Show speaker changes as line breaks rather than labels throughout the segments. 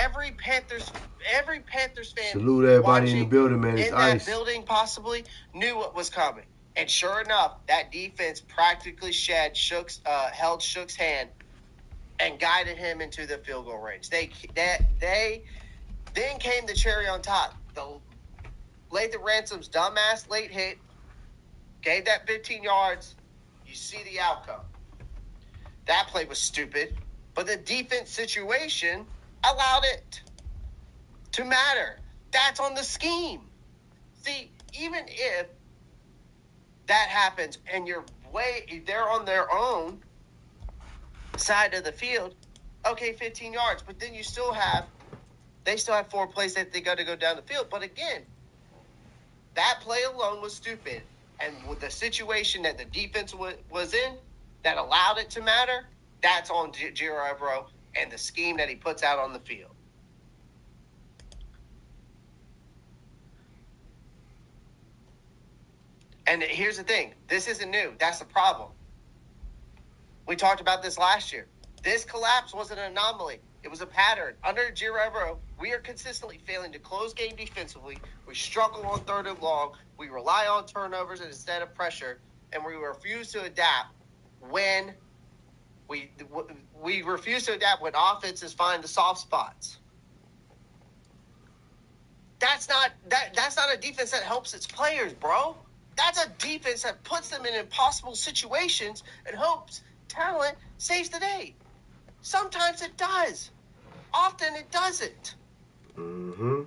every Panthers fan
salute everybody in the
watching
building, man. It's
in that
Ice.
building possibly knew what was coming. And sure enough, that defense practically held Shook's hand and guided him into the field goal range. They then came the cherry on top. The Lathan Ransom's dumbass late hit gave that 15 yards. You see the outcome. That play was stupid, but the defense situation allowed it to matter. That's on the scheme. See, even if that happens and they're on their own side of the field, okay, 15 yards, but then they still have 4 plays that they got to go down the field. But again, that play alone was stupid. And with the situation that the defense was in that allowed it to matter, that's on Giro Evero and the scheme that he puts out on the field. And here's the thing. This isn't new. That's the problem. We talked about this last year. This collapse was an anomaly. It was a pattern. Under Giro Evero, we are consistently failing to close game defensively. We struggle on 3rd and long. We rely on turnovers instead of pressure. And we refuse to adapt when we refuse to adapt when offenses find the soft spots. That's not a defense that helps its players, bro. That's a defense that puts them in impossible situations and hopes talent saves the day. Sometimes it does. Often it doesn't.
Mm-hmm.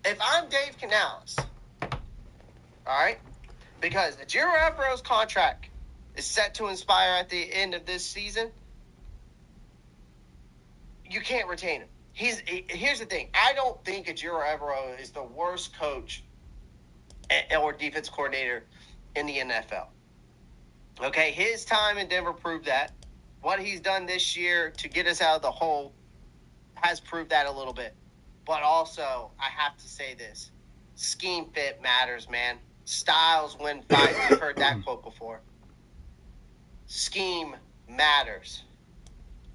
If I'm Dave Canales, all right, because Giro Evero's contract is set to expire at the end of this season, you can't retain him. Here's the thing. I don't think Giro Evero is the worst coach or defense coordinator in the NFL. Okay, his time in Denver proved that. What he's done this year to get us out of the hole has proved that a little bit. But also, I have to say this. Scheme fit matters, man. Styles win fights. We've heard that quote before. Scheme matters.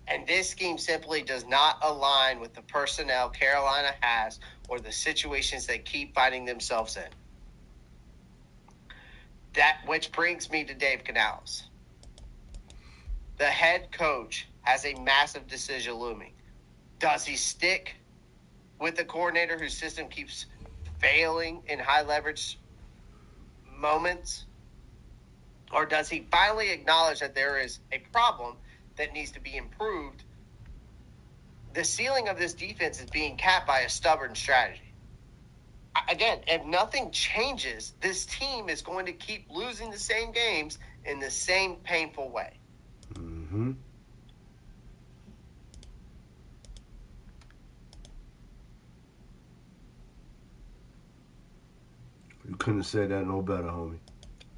And this scheme simply does not align with the personnel Carolina has or the situations they keep finding themselves in. That which brings me to Dave Canales. The head coach has a massive decision looming. Does he stick with the coordinator whose system keeps failing in high leverage moments? Or does he finally acknowledge that there is a problem that needs to be improved? The ceiling of this defense is being capped by a stubborn strategy. Again, if nothing changes, this team is going to keep losing the same games in the same painful way.
Mm-hmm. You couldn't have said that no better, homie.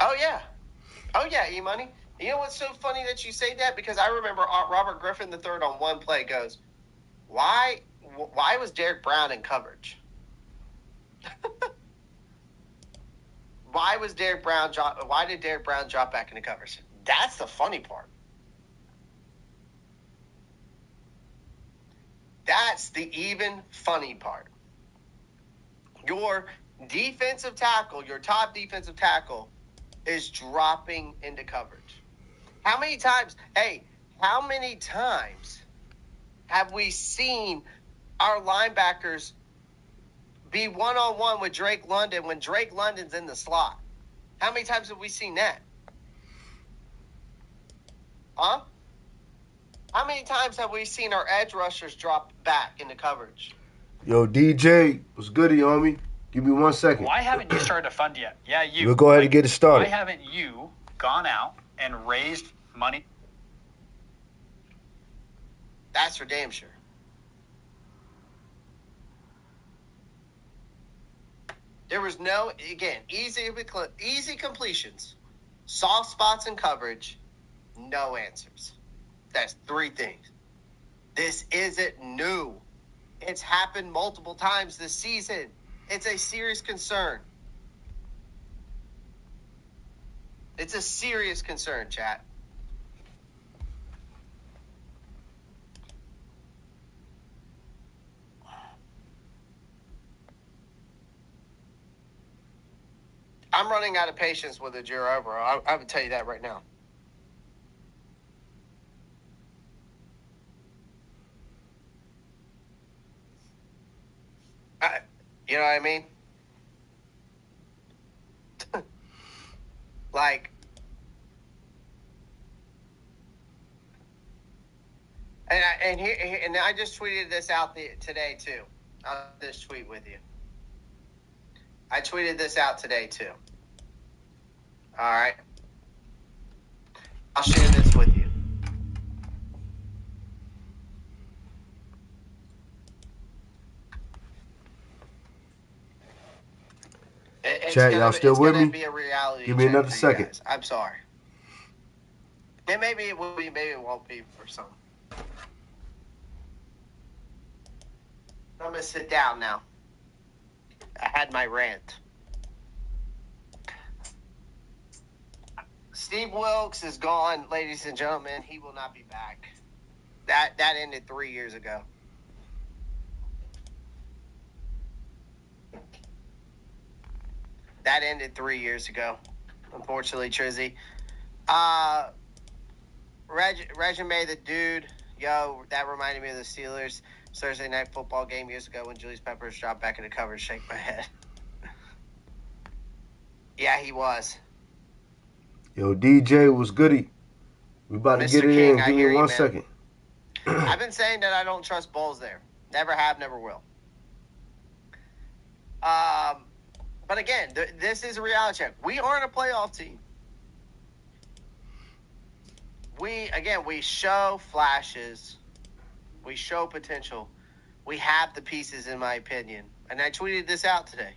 Oh, yeah, E-Money. You know what's so funny that you say that? Because I remember Robert Griffin III on one play goes, why was Derek Brown in coverage? Why did Derek Brown drop back into coverage? That's the funny part. That's the even funny part. Your defensive tackle, your top defensive tackle, is dropping into coverage. How many times have we seen our linebackers be one-on-one with Drake London when Drake London's in the slot? How many times have we seen that? Huh? How many times have we seen our edge rushers drop back into coverage?
Yo, DJ, what's good, homie? Give me 1 second.
Why haven't you started a fund yet? Yeah, you.
We'll go ahead and get it started.
Why haven't you gone out and raised money?
That's for damn sure. There was no, again, easy completions, soft spots in coverage, no answers. That's 3 things. This isn't new. It's happened multiple times this season. It's a serious concern. It's a serious concern, chat. I'm running out of patience with Ejiro Evero. I would tell you that right now. You know what I mean? Like, and I just tweeted this out today too. I'll just tweet with you. I tweeted this out today too. All right. I'll share this with you.
Chat, y'all still with me?
Be a reality.
Give me another second.
Guys. I'm sorry. And maybe it will be, maybe it won't be for some. I'm gonna sit down now. I had my rant. Steve Wilkes is gone, ladies and gentlemen. He will not be back. That ended 3 years ago. That ended 3 years ago. Unfortunately, Trizzy. Resume the dude. Yo, that reminded me of the Steelers Thursday night football game years ago when Julius Peppers dropped back in the cover and shake my head. Yeah, he was.
Yo, DJ was goody. We about to get it
King,
in. Give me 1 second.
I've been saying that I don't trust Bulls there. Never have, never will. But again, this is a reality check. We aren't a playoff team. We show flashes. We show potential. We have the pieces, in my opinion. And I tweeted this out today.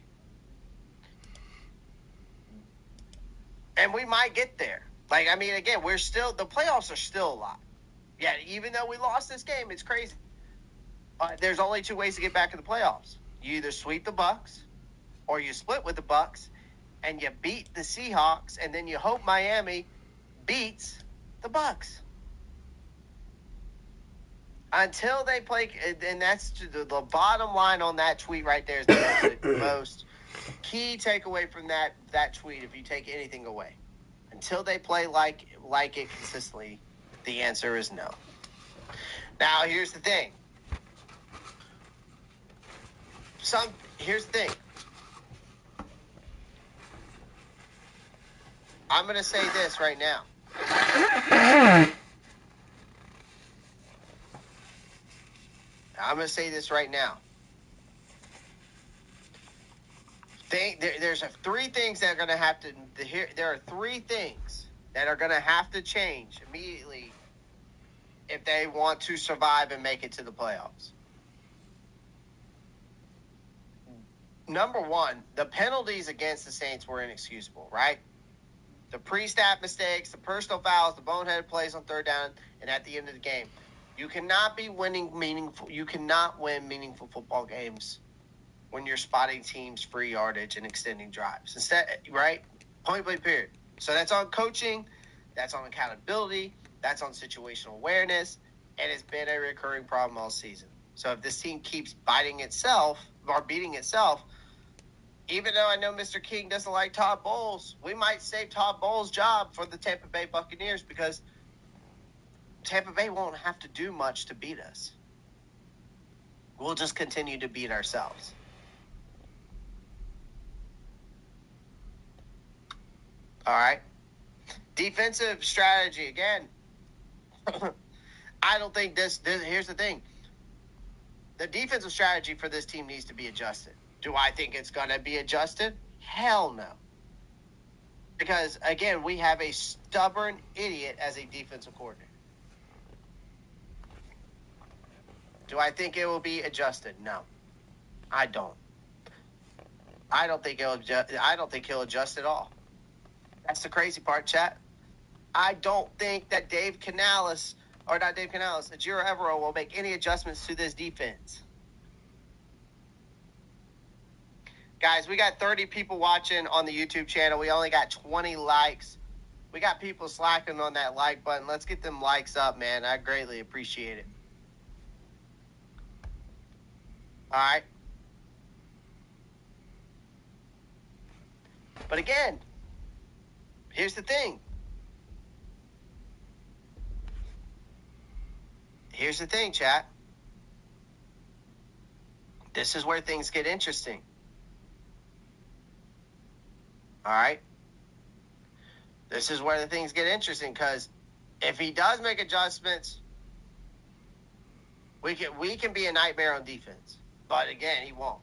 And we might get there. Like, I mean, again, the playoffs are still alive. Yeah, even though we lost this game, it's crazy. There's only 2 ways to get back in the playoffs. You either sweep the Bucks, or you split with the Bucks, and you beat the Seahawks, and then you hope Miami beats the Bucks. Until they play, and that's the bottom line on that tweet right there is the most key takeaway from that tweet, if you take anything away. Until they play like it consistently, the answer is no. Now, here's the thing. Here's the thing. I'm going to say this right now. There's 3 things that are going to have to. There are 3 things that are going to have to change immediately if they want to survive and make it to the playoffs. Number 1, the penalties against the Saints were inexcusable, right? The pre-snap mistakes, the personal fouls, the boneheaded plays on 3rd down, and at the end of the game. You cannot win meaningful football games when you're spotting teams free yardage and extending drives. Instead, right? Point blank period. So that's on coaching, that's on accountability, that's on situational awareness, and it's been a recurring problem all season. So if this team keeps beating itself, even though I know Mr. King doesn't like Todd Bowles, we might save Todd Bowles' job for the Tampa Bay Buccaneers because Tampa Bay won't have to do much to beat us. We'll just continue to beat ourselves. All right. Defensive strategy, again. I don't think this. Here's the thing. The defensive strategy for this team needs to be adjusted. Do I think it's going to be adjusted? Hell no. Because, again, we have a stubborn idiot as a defensive coordinator. Do I think it will be adjusted? No. I don't. I don't think he'll adjust at all. That's the crazy part, chat. I don't think that Ejiro Evero will make any adjustments to this defense. Guys, we got 30 people watching on the YouTube channel. We only got 20 likes. We got people slacking on that like button. Let's get them likes up, man. I greatly appreciate it. All right. But again, here's the thing. Here's the thing, chat. This is where things get interesting. All right? This is where the things get interesting, because if he does make adjustments, we can be a nightmare on defense. But again, he won't.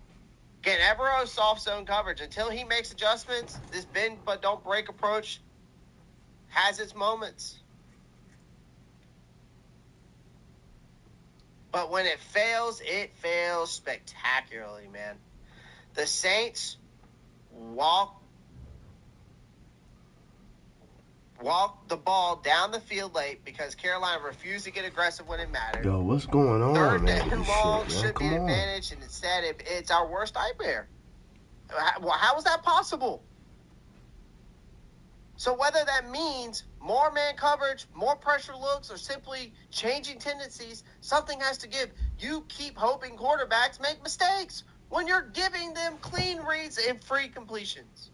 Again, Evero's soft zone coverage, until he makes adjustments, this bend but don't break approach has its moments. But when it fails spectacularly, man. The Saints walk the ball down the field late because Carolina refused to get aggressive when it mattered.
Yo, what's going on,
Third
man?
down
This
long
shit, man.
should be
Come
an
on.
advantage, and instead it's our worst nightmare. How is that possible? So whether that means more man coverage, more pressure looks, or simply changing tendencies, something has to give. You keep hoping quarterbacks make mistakes when you're giving them clean reads and free completions.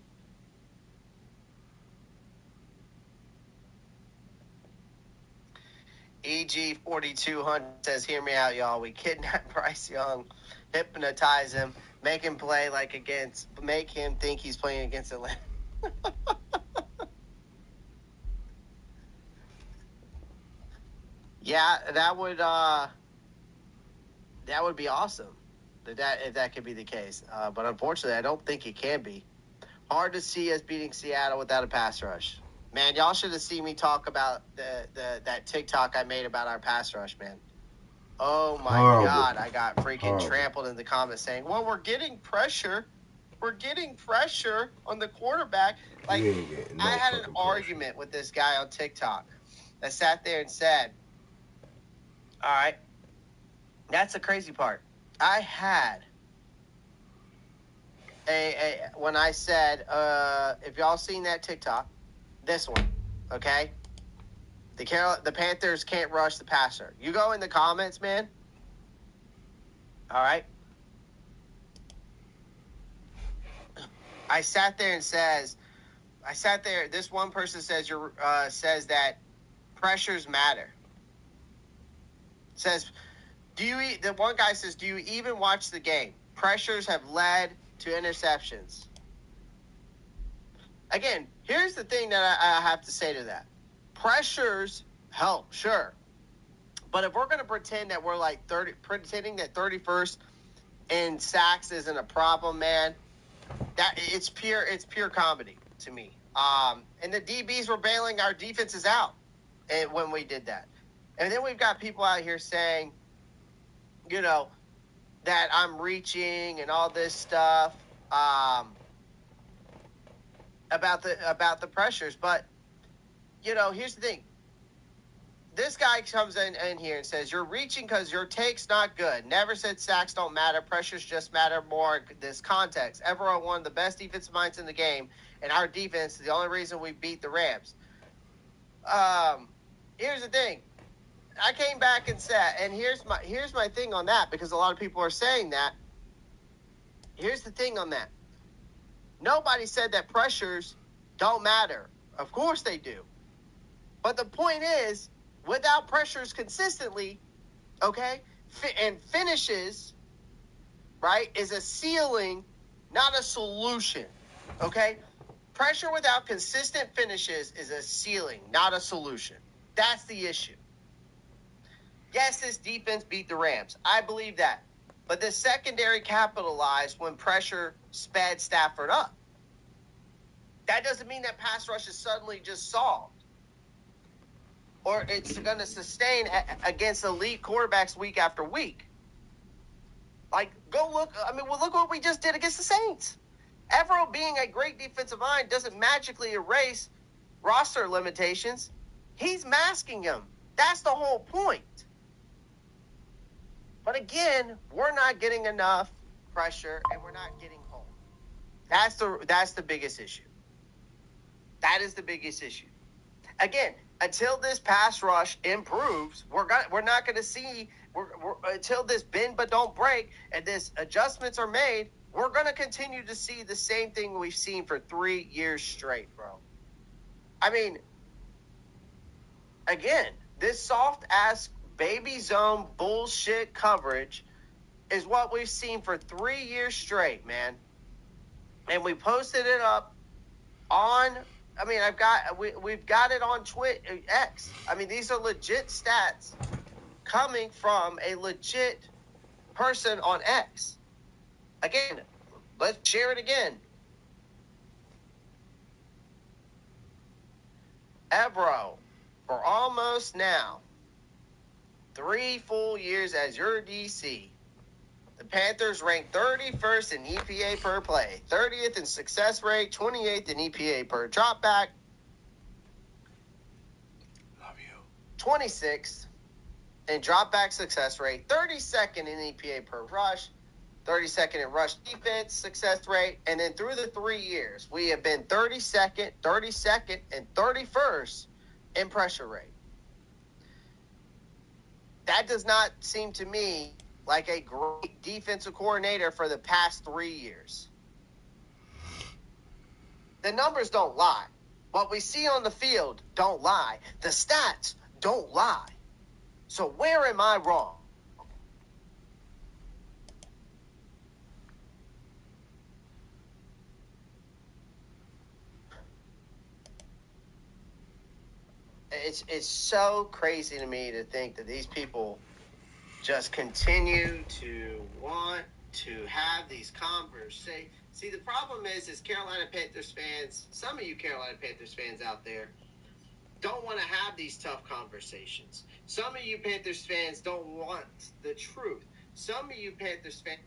EG4200 says, hear me out, y'all. We kidnap Bryce Young, hypnotize him, make him play make him think he's playing against Atlanta. Yeah, that would be awesome. If that could be the case. But unfortunately, I don't think it can be. Hard to see us beating Seattle without a pass rush. Man, y'all should have seen me talk about that TikTok I made about our pass rush, man. Oh my God, I got freaking trampled in the comments saying, well, we're getting pressure. We're getting pressure on the quarterback. Like, I had an argument with this guy on TikTok that sat there and said, all right, that's the crazy part. I had when I said, if y'all seen that TikTok, this one, okay? The Panthers can't rush the passer. You go in the comments, man. All right. I sat there. This one person says says that pressures matter. Says, the one guy says, do you even watch the game? Pressures have led to interceptions. Again, here's the thing that I have to say to that. Pressures help, sure. But if we're going to pretend that we're pretending that 31st in sacks isn't a problem, man, that it's pure comedy to me. And the DBs were bailing our defenses out when we did that. And then we've got people out here saying, that I'm reaching and all this stuff about the pressures. But, here's the thing. This guy comes in here and says, you're reaching because your take's not good. Never said sacks don't matter. Pressures just matter more in this context. Everett, one of the best defensive minds in the game, and our defense is the only reason we beat the Rams. Here's the thing. I came back and said, and here's my thing on that, because a lot of people are saying that. Here's the thing on that. Nobody said that pressures don't matter. Of course they do. But the point is, without pressures consistently, okay, and finishes, right, is a ceiling, not a solution, okay? Pressure without consistent finishes is a ceiling, not a solution. That's the issue. Yes, this defense beat the Rams. I believe that. But the secondary capitalized when pressure sped Stafford up. That doesn't mean that pass rush is suddenly just solved, or it's going to sustain against elite quarterbacks week after week. Like, go look. Look what we just did against the Saints. Everett being a great defensive mind doesn't magically erase roster limitations. He's masking them. That's the whole point. But again, we're not getting enough pressure, and we're not getting home. That's the biggest issue. That is the biggest issue. Again, until this pass rush improves, we're not going to see until this bend but don't break and this adjustments are made. we're going to continue to see the same thing we've seen for 3 years straight, bro. I mean, again, this soft-ass baby zone bullshit coverage is what we've seen for 3 years straight, man. And we posted it up on, I mean, we've got it on X. I mean, these are legit stats coming from a legit person on X. Again, let's share it again. Evro, for almost now 3 full years as your DC, the Panthers ranked 31st in EPA per play, 30th in success rate, 28th in EPA per dropback,
Love you.
26th in dropback success rate, 32nd in EPA per rush, 32nd in rush defense success rate, and then through the 3 years, we have been 32nd, and 31st in pressure rate. That does not seem to me like a great defensive coordinator for the past 3 years. The numbers don't lie. What we see on the field don't lie. The stats don't lie. So where am I wrong? It's so crazy to me to think that these people just continue to want to have these conversations. See, the problem is Carolina Panthers fans, some of you Carolina Panthers fans out there, don't want to have these tough conversations. Some of you Panthers fans don't want the truth. Some of you Panthers fans.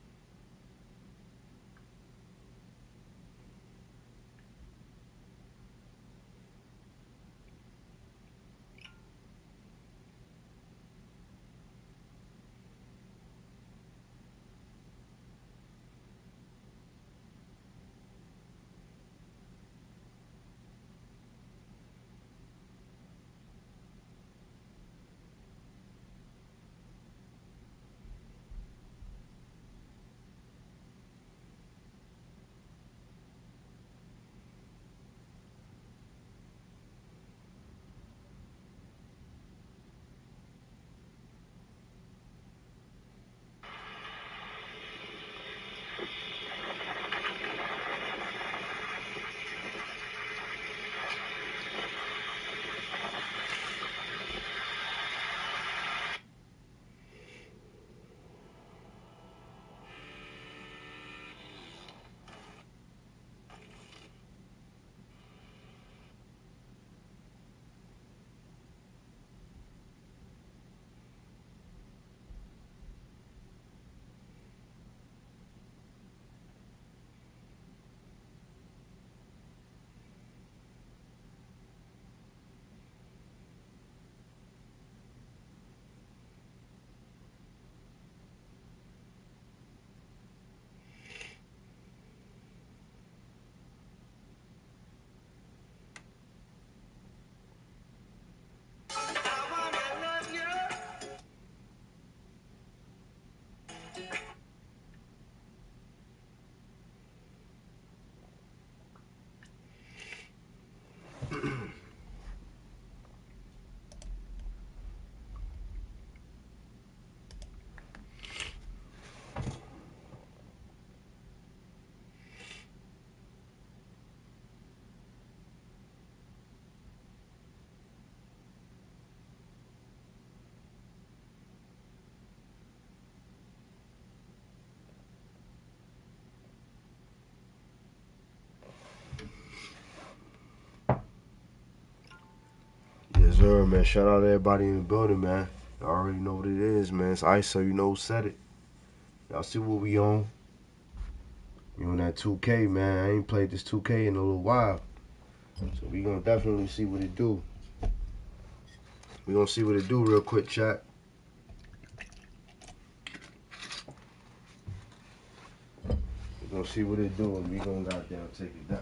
Yes, sir, man. Shout out to everybody in the building, man. Y'all already know what it is, man. It's Iceup, you know who said it. Y'all see what we on? We on that 2K, man. I ain't played this 2K in a little while. So we gonna definitely see what it do. We gonna see what it do real quick, chat. We gonna see what it do, and we gonna goddamn take it down.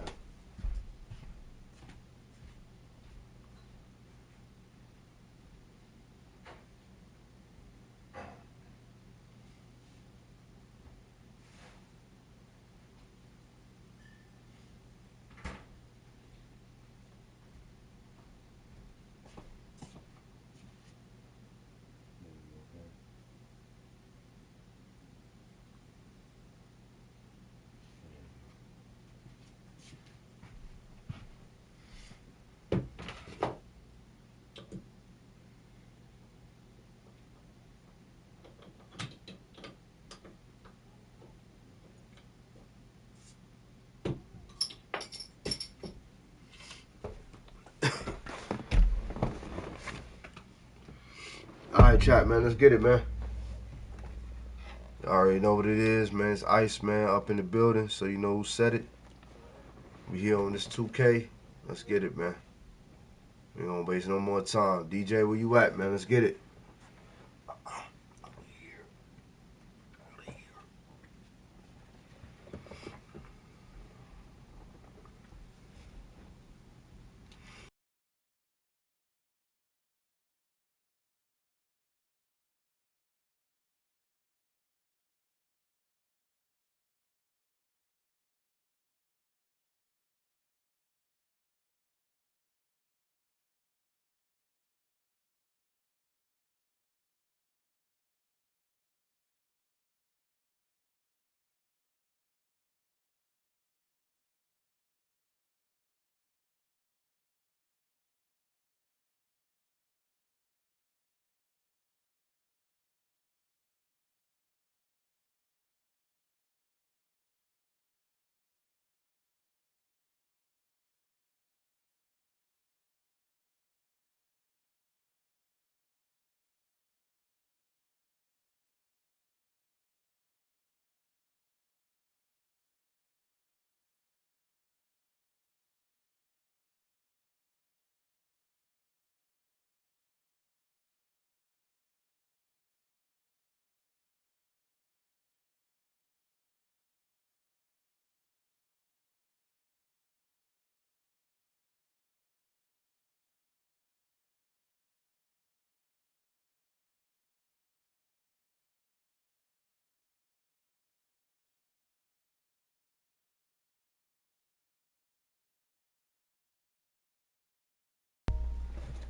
right, chat, man. Let's get it, man. You already know what it is, man. It's Ice, man, up in the building, so you know who said it. We here on this 2K. Let's get it, man. We ain't gonna waste no more time. DJ, where you at, man? Let's get it.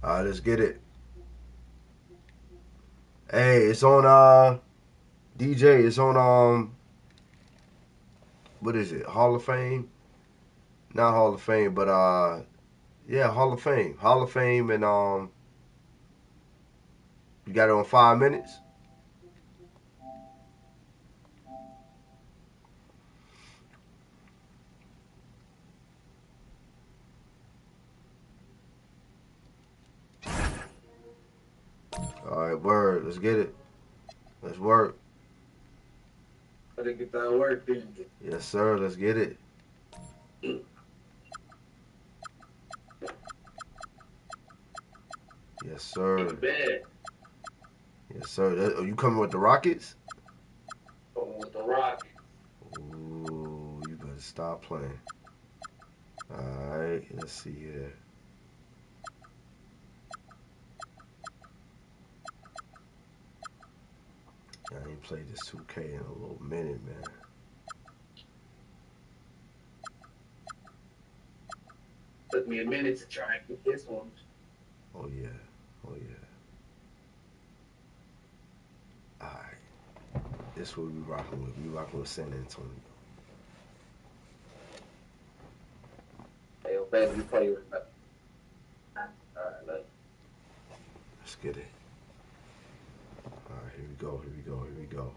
All right, let's get it. Hey, it's on DJ. It's on what is it? Hall of Fame? Not Hall of Fame, but yeah, Hall of Fame. Hall of Fame, and you got it on 5 minutes. All right, word. Let's get it. Let's work.
Gotta get that work, didn't you?
Yes, sir. Let's get it. Yes, sir.
Bad.
Yes, sir. Are you coming with the Rockets?
Going with the Rockets.
Ooh, you better stop playing. All right, let's see here. I ain't played this 2K in a little minute, man.
Took me a minute to try and get this one.
Oh, yeah. Oh, yeah. All right. This is what we rocking with. We rocking with San Antonio.
Hey, yo, baby, you play with me. All right,
let's get it. All right, here we go. Here we go. Here we go.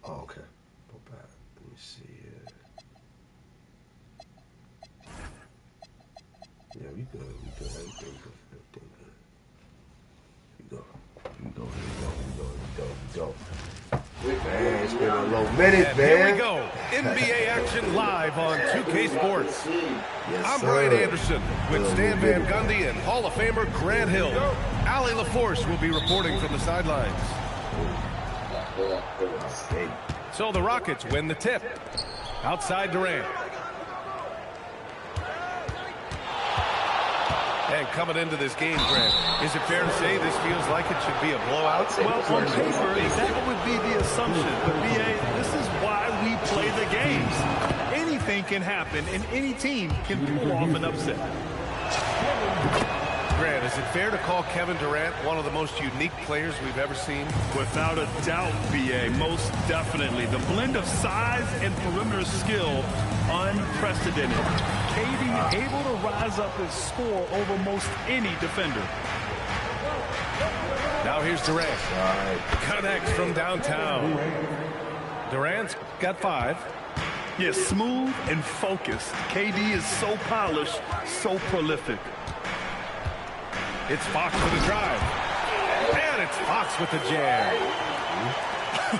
Oh, okay. Go back. Let me see here. Yeah, we good. We good. Everything good. Everything good. Here we go. Here we go. Here we go. Here we go. Here we go. Man, it's been a low minute,
and
man.
Here we go. NBA action live on 2K Sports.
Yes,
I'm
sir.
Brian Anderson with Stan Van Gundy and Hall of Famer Grant Hill. Allie LaForce will be reporting from the sidelines.
Okay.
So the Rockets win the tip. Outside Durant. And coming into this game, Grant, is it fair to say this feels like it should be a blowout?
Well, on paper, that would be the assumption. But, B.A., this is why we play the games. Anything can happen, and any team can pull off an upset.
Grant, is it fair to call Kevin Durant one of the most unique players we've ever seen?
Without a doubt, B.A., most definitely. The blend of size and perimeter skill, unprecedented. KD able to rise up and score over most any defender.
Now here's Durant.
Right.
Connects from downtown. Durant's got 5.
Yeah, smooth and focused. KD is so polished, so prolific.
It's Fox for the drive. And it's Fox with the jam.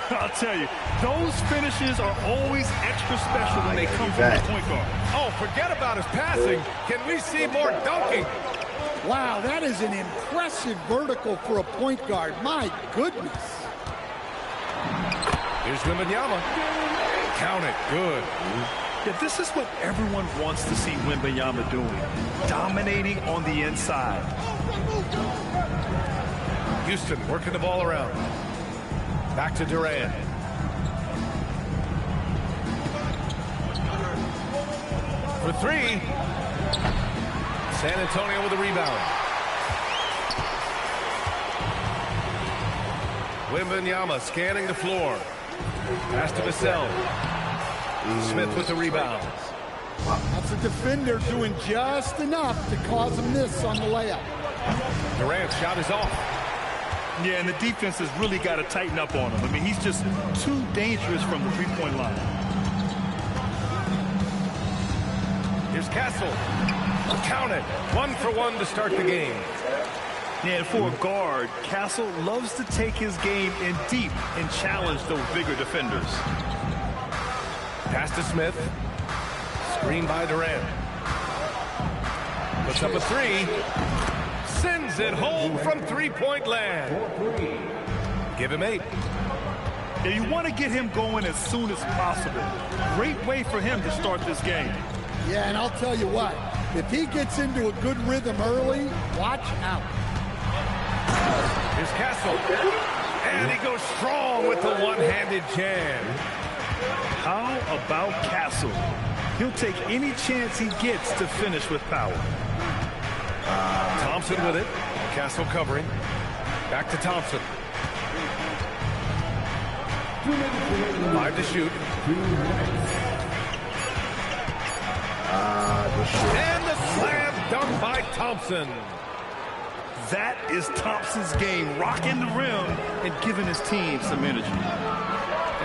I'll tell you, those finishes are always extra special when they come from the point guard.
Oh, forget about his passing. Can we see more dunking?
Wow, that is an impressive vertical for a point guard. My goodness.
Here's Wembanyama. Count it. Good.
Yeah, this is what everyone wants to see Wembanyama doing. Dominating on the inside.
Houston working the ball around. Back to Durant. For 3. San Antonio with a rebound. Wembanyama scanning the floor. Pass to Vassell. Smith with the rebound.
That's a defender doing just enough to cause a miss on the layup.
Durant's shot is off.
Yeah, and the defense has really got to tighten up on him. I mean, he's just too dangerous from the three-point line.
Here's Castle. Count it. 1 for 1 to start the game.
Yeah, and for a guard, Castle loves to take his game in deep and challenge those bigger defenders.
Pass to Smith. Screen by Durant. Puts up a 3. Sends it home from three-point land. Give him 8.
Yeah, you want to get him going as soon as possible. Great way for him to start this game.
Yeah, and I'll tell you what, if he gets into a good rhythm early, watch out.
Here's Castle. And he goes strong with the one-handed jam.
How about Castle? He'll take any chance he gets to finish with power.
Thompson with it. Castle covering. Back to Thompson. 5 to shoot. And the slam dunk by Thompson.
That is Thompson's game, rocking the rim and giving his team some energy.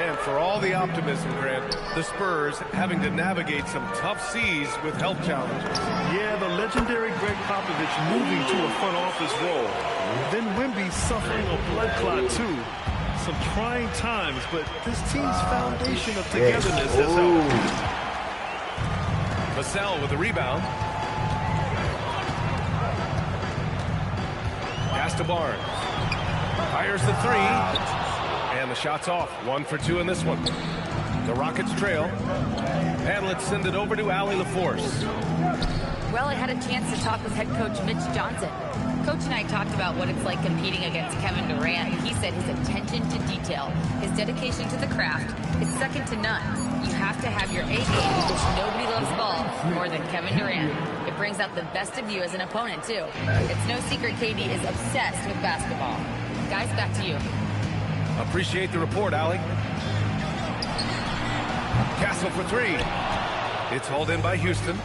And for all the optimism, Grant, the Spurs having to navigate some tough seas with health challenges.
Yeah, the legendary Greg Popovich moving to a front office role. Then Wemby suffering a blood clot too. Some trying times, but this team's foundation of togetherness has helped.
Vassell with the rebound. Pass to Barnes. Fires the 3. And the shot's off. 1 for 2 in this one. The Rockets trail. And let's send it over to Allie LaForce.
Well, I had a chance to talk with head coach Mitch Johnson. Coach and I talked about what it's like competing against Kevin Durant. He said his attention to detail, his dedication to the craft, is second to none. You have to have your A game, which nobody loves ball more than Kevin Durant. It brings out the best of you as an opponent, too. It's no secret KD is obsessed with basketball. Guys, back to you.
Appreciate the report, Allie. Castle for 3. It's hauled in by Houston.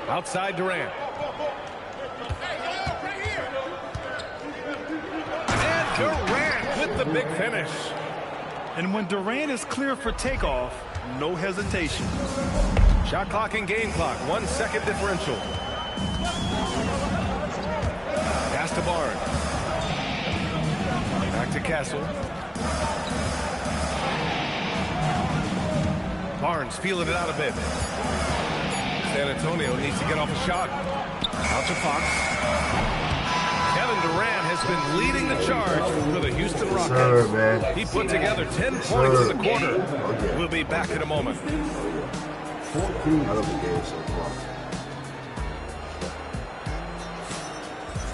Outside Durant. And Durant with the big finish.
And when Durant is clear for takeoff, no hesitation.
Shot clock and game clock. 1 second differential. Pass to Barnes. Back to Castle. Barnes feeling it out a bit. San Antonio needs to get off a shot. Out to Fox. Kevin Durant has been leading the charge for the Houston Rockets. He put together 10 points in the quarter. We'll be back in a moment.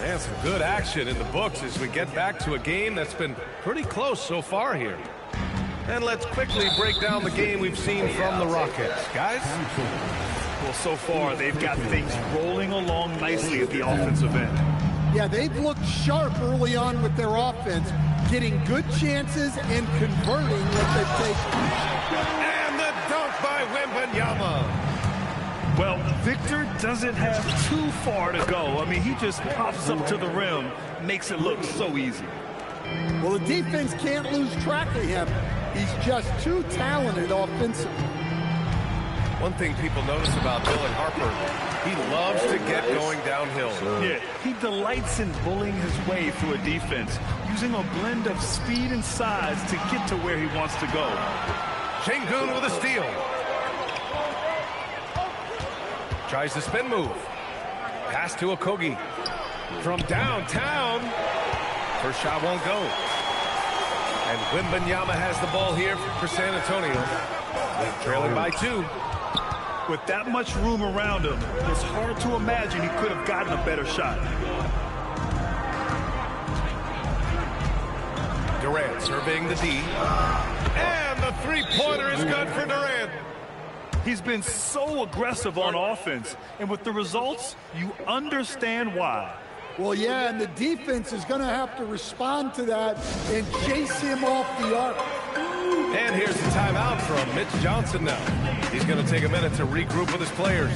And some good action in the books as we get back to a game that's been pretty close so far here. And let's quickly break down the game we've seen from the Rockets. Guys?
Well, so far, they've got things rolling along nicely at the offensive end.
Yeah, they've looked sharp early on with their offense, getting good chances and converting what they've taken.
And the dunk by Wembanyama.
Well, Victor doesn't have too far to go. I mean, he just pops up to the rim, makes it look so easy.
Well, the defense can't lose track of him. He's just too talented offensively.
One thing people notice about Dylan Harper, he loves to get going downhill.
Yeah, he delights in bullying his way through a defense, using a blend of speed and size to get to where he wants to go.
Şengün with a steal. Tries the spin move. Pass to Okogie. From downtown. First shot won't go. And Wembanyama has the ball here for San Antonio. Trailing by 2.
With that much room around him, it's hard to imagine he could have gotten a better shot.
Durant surveying the D. And the three-pointer is good for Durant.
He's been so aggressive on offense, and with the results, you understand why.
Well, yeah, and the defense is going to have to respond to that and chase him off the arc.
And here's the timeout from Mitch Johnson now. He's going to take a minute to regroup with his players.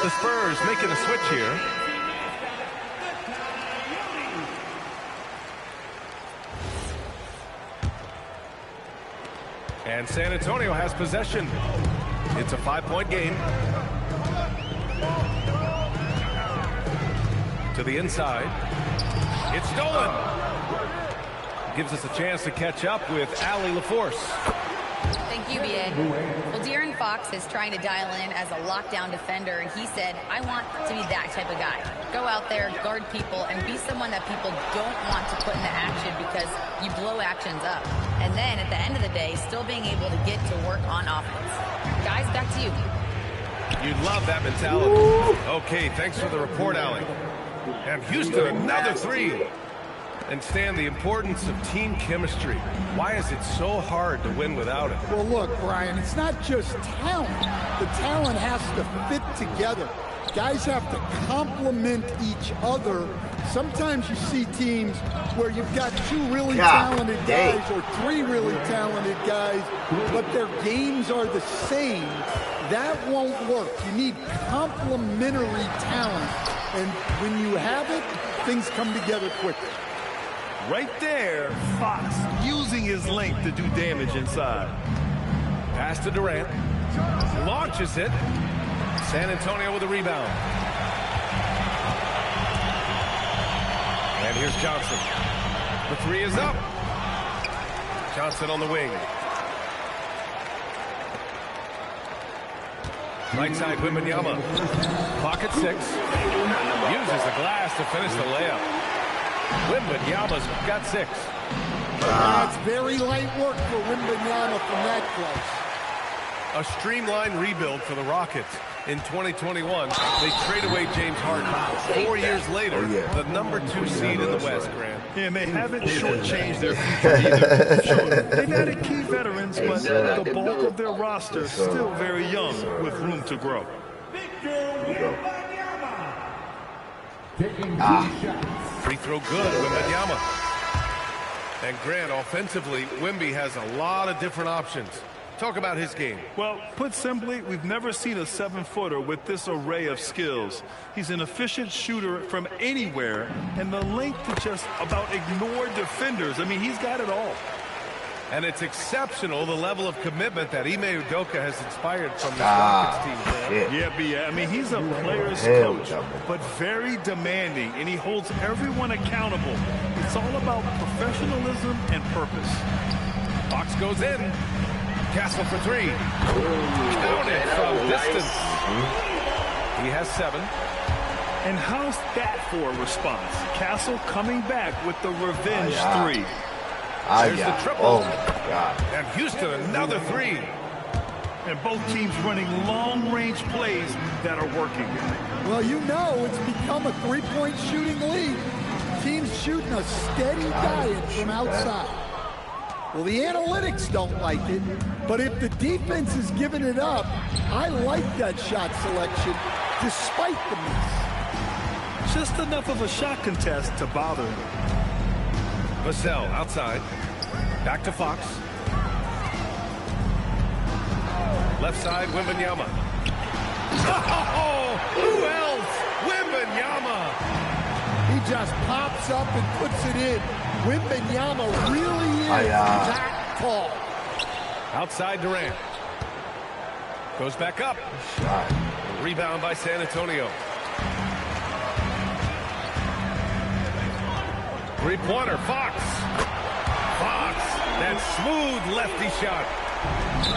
The Spurs making a switch here. And San Antonio has possession. It's a 5-point game. To the inside. It's stolen. Gives us a chance to catch up with Allie LaForce.
Thank you, BA. Well, De'Aaron Fox is trying to dial in as a lockdown defender, and he said, I want to be that type of guy. Go out there, guard people, and be someone that people don't want to put into action because you blow actions up. And then at the end of the day, still being able to get to work on offense. Guys, back to you.
You'd love that mentality. Okay, thanks for the report, Allie. And Houston, another three. And Stan, the importance of team chemistry. Why is it so hard to win without it?
Well, look, Brian, it's not just talent. The talent has to fit together. Guys have to complement each other. Sometimes you see teams where you've got 2 really talented guys or 3 really talented guys, but their games are the same. That won't work. You need complementary talent. And when you have it, things come together quickly.
Right there, Fox using his length to do damage inside.
Pass to Durant. Launches it. San Antonio with a rebound. And here's Johnson. The three is up. Johnson on the wing. Right side, Wembanyama. Pocket 6. Uses the glass to finish the layup. Wembanyama's got 6.
That's very light work for Wembanyama from that place.
A streamlined rebuild for the Rockets. In 2021, they trade away James Harden. 4 years later, the number 2 seed in the West, Grant.
Yeah, and they haven't shortchanged their future either. Sure, they've added key veterans, but the bulk of their roster is still very young with room to grow.
Free throw good, Wembanyama. And Grant, offensively, Wemby has a lot of different options. Talk about his game.
Well, put simply, we've never seen a 7-footer with this array of skills. He's an efficient shooter from anywhere, and the length to just about ignore defenders. I mean, he's got it all.
And it's exceptional, the level of commitment that Ime Udoka has inspired from this Rockets team.
Yeah, I mean, he's a player's coach, but very demanding, and he holds everyone accountable. It's all about professionalism and purpose.
Fox goes in. Castle for 3. Counted from distance. He has 7.
And how's that for a response? Castle coming back with the revenge three.
There's the triple.
Oh, my God.
And Houston, another three.
And both teams running long-range plays that are working.
Well, you know it's become a three-point shooting league. Teams shooting a steady diet from outside. Well, the analytics don't like it, but if the defense is giving it up, I like that shot selection despite the miss.
Just enough of a shot contest to bother him.
Vassell outside. Back to Fox. Left side, Wembanyama. Oh, who else? Wembanyama.
He just pops up and puts it in. Wembanyama really is that tall.
Outside Durant. Goes back up. Rebound by San Antonio. Three-pointer, Fox. Fox, that smooth lefty shot.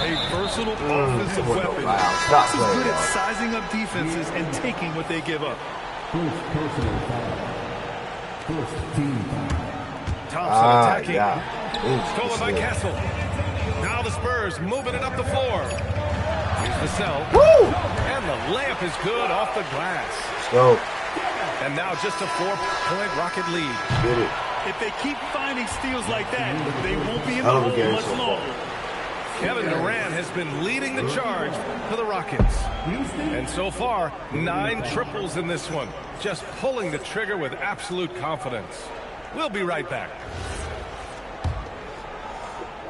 A versatile offensive weapon. Fox is good at sizing up defenses and taking what they give up.
Thompson attacking. Stolen by Castle. Now the Spurs moving it up the floor. Here's Vassell. And the layup is good off the glass.
Go.
And now just a 4-point Rocket lead.
Get it.
If they keep finding steals like that, they won't be in the hole much longer.
Kevin Durant has been leading the charge for the Rockets. And so far, 9 triples in this one. Just pulling the trigger with absolute confidence. We'll be right back.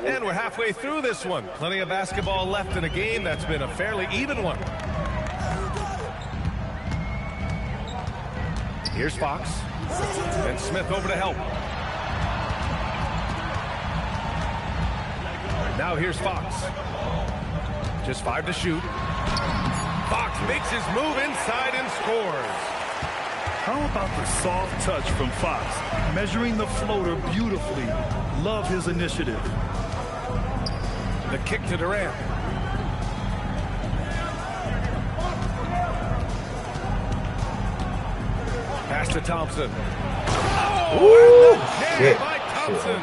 And we're halfway through this one. Plenty of basketball left in a game that's been a fairly even one. Here's Fox. And Smith over to help. Now here's Fox. Just 5 to shoot. Fox makes his move inside and scores.
How about the soft touch from Fox? Measuring the floater beautifully. Love his initiative.
The kick to Durant. Pass to Thompson. Oh,
shit.
By Thompson.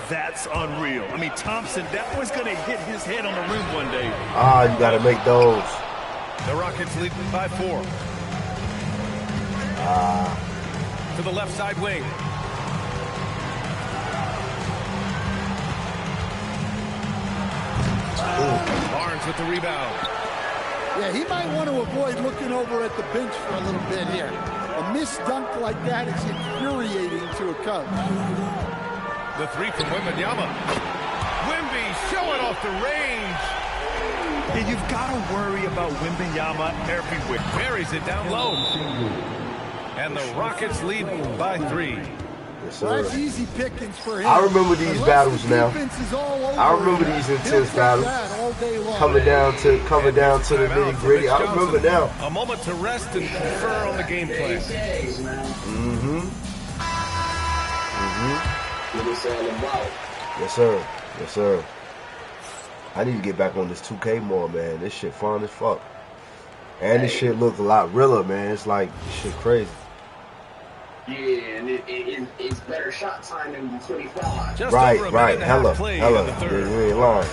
That's unreal. I mean, Thompson, that was going to hit his head on the rim one day.
You got to make those.
The Rockets lead by 4. To the left side wing. Barnes with the rebound.
Yeah, he might want to avoid looking over at the bench for a little bit here. A missed dunk like that is infuriating to a coach.
The 3 from Wembanyama. Wemby showing off the range.
And you've got to worry about Wembanyama everywhere.
Buries it down low. And the Rockets lead by 3.
Yes,
well, that's easy pickings for him.
I remember these battles now. I remember these intense battles. Coming down to the nitty gritty. I remember now.
A moment to rest and confer on the game plan.
Yes, sir. Yes, sir. I need to get back on this 2K more, man. This shit fun as fuck. And this shit look a lot realer, man. It's like, this shit crazy.
Yeah, and it's better shot time than 25.
Just
right.
Hella.
You ain't lying.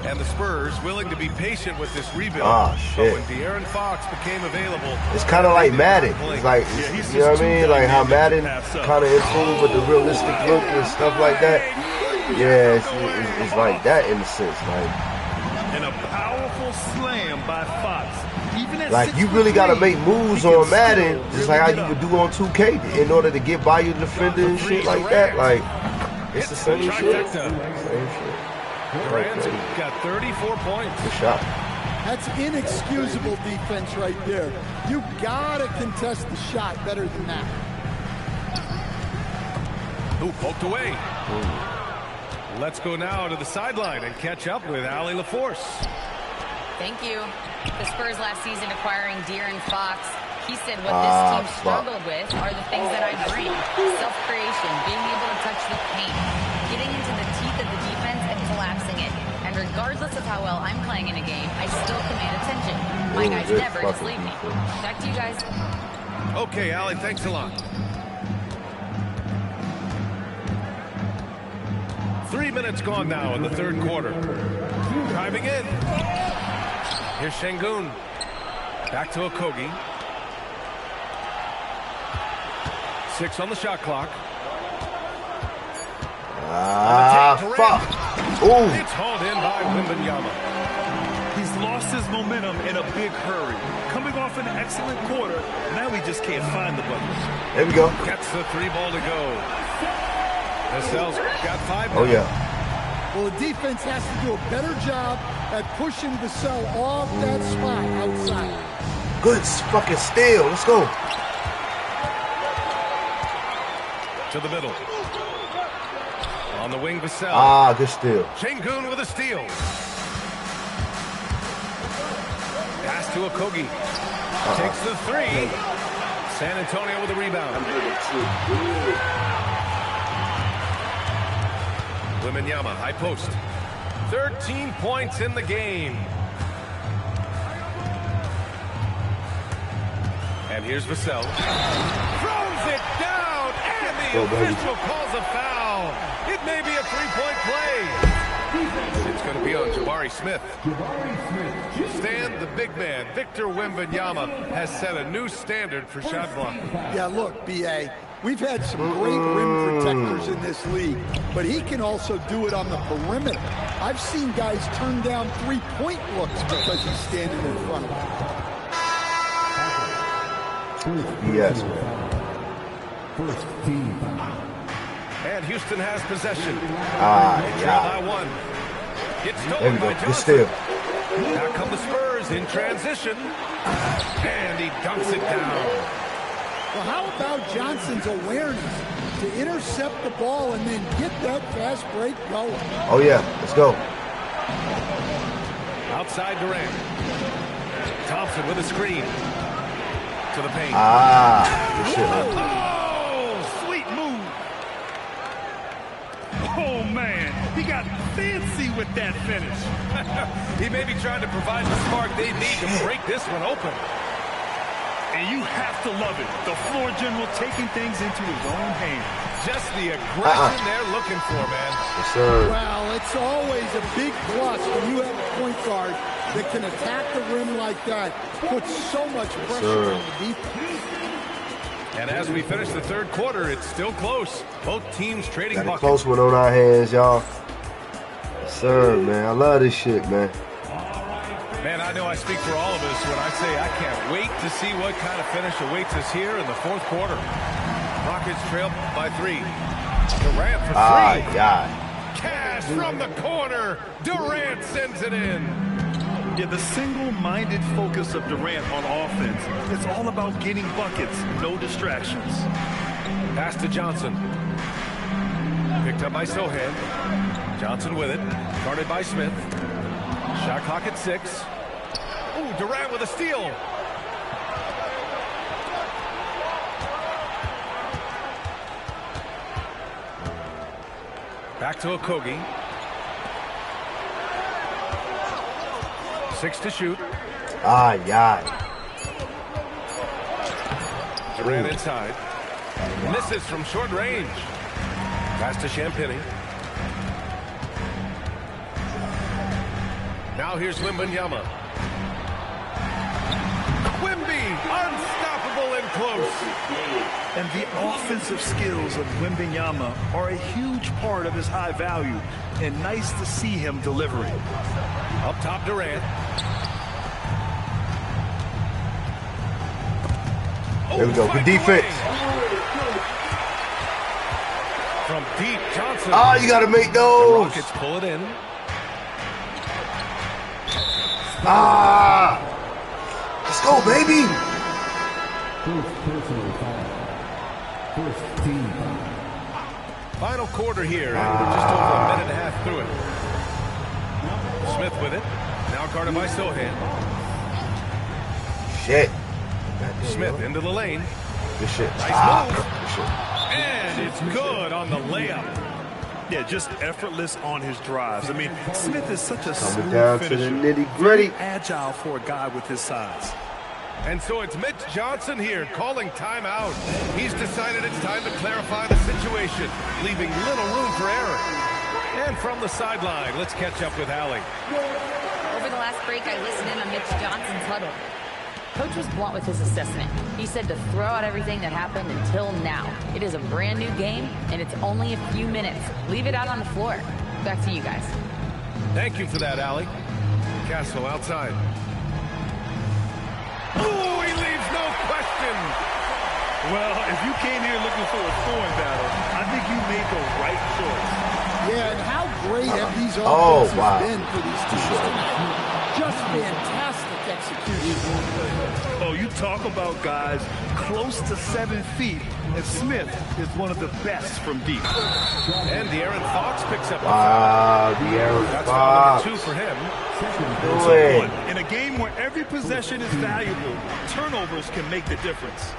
And the Spurs willing to be patient with this rebuild.
Shit.
But when De'Aaron Fox became available,
it's kind of like Madden. It's like, you know what I mean? Like how Madden kind of improved with the realistic look and stuff like that. Yeah, it's like that in a sense. Like,
and a powerful slam by Fox.
Like, you really got to make moves on Madden, just like how you would do on 2K, in order to get by your defender and shit like that. Like, it's the same shit.
Durant's got 34 points.
Good shot.
That's inexcusable defense right there. You got to contest the shot better than that.
Ooh, poked away. Let's go now to the sideline and catch up with Allie LaForce.
Thank you. The Spurs last season acquiring De'Aaron Fox. He said what this team struggled with are the things that I bring. Self-creation, being able to touch the paint, getting into the teeth of the defense and collapsing it. And regardless of how well I'm playing in a game, I still command attention. My guys never just leave me. Back to you guys.
Okay, Allie, thanks a lot. 3 minutes gone now in the third quarter. Driving in. Here's Şengün. Back to Okogie. 6 on the shot clock.
Fuck. Ooh.
It's hauled in by Wembanyama.
He's lost his momentum in a big hurry. Coming off an excellent quarter, now he just can't find the buckets.
There we go.
Gets the 3 ball to go. Vassell's got 5 now.
Oh, yeah.
Well, the defense has to do a better job at pushing Vassell off that spot outside.
Good fucking steal. Let's go.
To the middle. On the wing, Vassell.
Ah, good steal.
Şengün with a steal. Pass to Okogie. Takes the 3. San Antonio with a rebound. Wembanyama, high post. 13 points in the game. And here's Vassell. Throws it down, and the official calls a foul. It may be a 3-point play. It's going to be on Jabari Smith. Stan, the big man, Victor Wembanyama, has set a new standard for shot blocking.
Yeah, look, B.A., we've had some great rim protectors in this league, but he can also do it on the perimeter. I've seen guys turn down 3-point looks because he's standing in front of them.
Yes.
First team.
And Houston has possession.
Yeah.
By 1. It's
There
stolen
we
by
go. Good
Johnson.
steal.
Now come the Spurs in transition. And he dunks it down.
Well, how about Johnson's awareness to intercept the ball and then get that fast break going?
Oh, yeah. Let's go.
Outside Durant. Thompson with a screen. To the paint.
Good shit, man.
Oh, sweet move. Oh, man. He got fancy with that finish.
He may be trying to provide the spark they need to break this one open.
And you have to love it. The floor general taking things into his own hands.
Just the aggression they're looking for, man.
Yes, sir.
Well, it's always a big plus when you have a point guard that can attack the rim like that. Puts so much pressure on the defense.
And as we finish the third quarter, it's still close. Both teams trading
Got a
buckets.
close one on our hands, y'all. Yes, sir, man. I love this shit, man.
Man, I know I speak for all of us when I say I can't wait to see what kind of finish awaits us here in the fourth quarter. Rockets trail by 3. Durant for 3.
God.
Cash from the corner. Durant sends it in.
Yeah, the single-minded focus of Durant on offense is all about getting buckets, no distractions.
Pass to Johnson. Picked up by Sohan. Johnson with it. Guarded by Smith. Shot clock at 6. Ooh, Durant with a steal. Back to Okogie. 6 to shoot. Durant inside. Misses from short range. Pass to Champagny. Now here's Wembanyama. Wemby, unstoppable and close.
And the offensive skills of Wembanyama are a huge part of his high value, and nice to see him delivering.
Up top, Durant.
There we go. Good defense.
From deep, Johnson.
You got to make
The
those.
Rockets pull it in.
Let's go, baby.
First personal foul. First team foul.
Final quarter here, and we're just over a minute and a half through it. Smith with it. Now guarded by Sohan.
Shit.
Smith into the lane.
Good shit.
Nice move.
Good shit.
And it's good on the layup.
Yeah, just effortless on his drives. I mean, Smith is such a
Coming
smooth
down to the
finisher.
nitty-gritty.
Agile for a guy with his size.
And so it's Mitch Johnson here calling timeout. He's decided it's time to clarify the situation, leaving little room for error. And from the sideline, let's catch up with Allie.
Over the last break, I listened in on Mitch Johnson's huddle. Coach was blunt with his assessment. He said to throw out everything that happened until now. It is a brand new game, and it's only a few minutes. Leave it out on the floor. Back to you guys.
Thank you for that, Allie. Castle outside. Oh, he leaves no question.
Well, if you came here looking for a scoring battle, I think you made the right choice.
Yeah, and how great have these offenses been for these teams tonight? Just fantastic execution.
Oh, you talk about guys close to 7 feet, and Smith is one of the best from deep.
And De'Aaron Fox picks up.
Wow, De'Aaron
That's
Fox.
foul number 2 for him.
Do it.
In a game where every possession is valuable, turnovers can make the difference.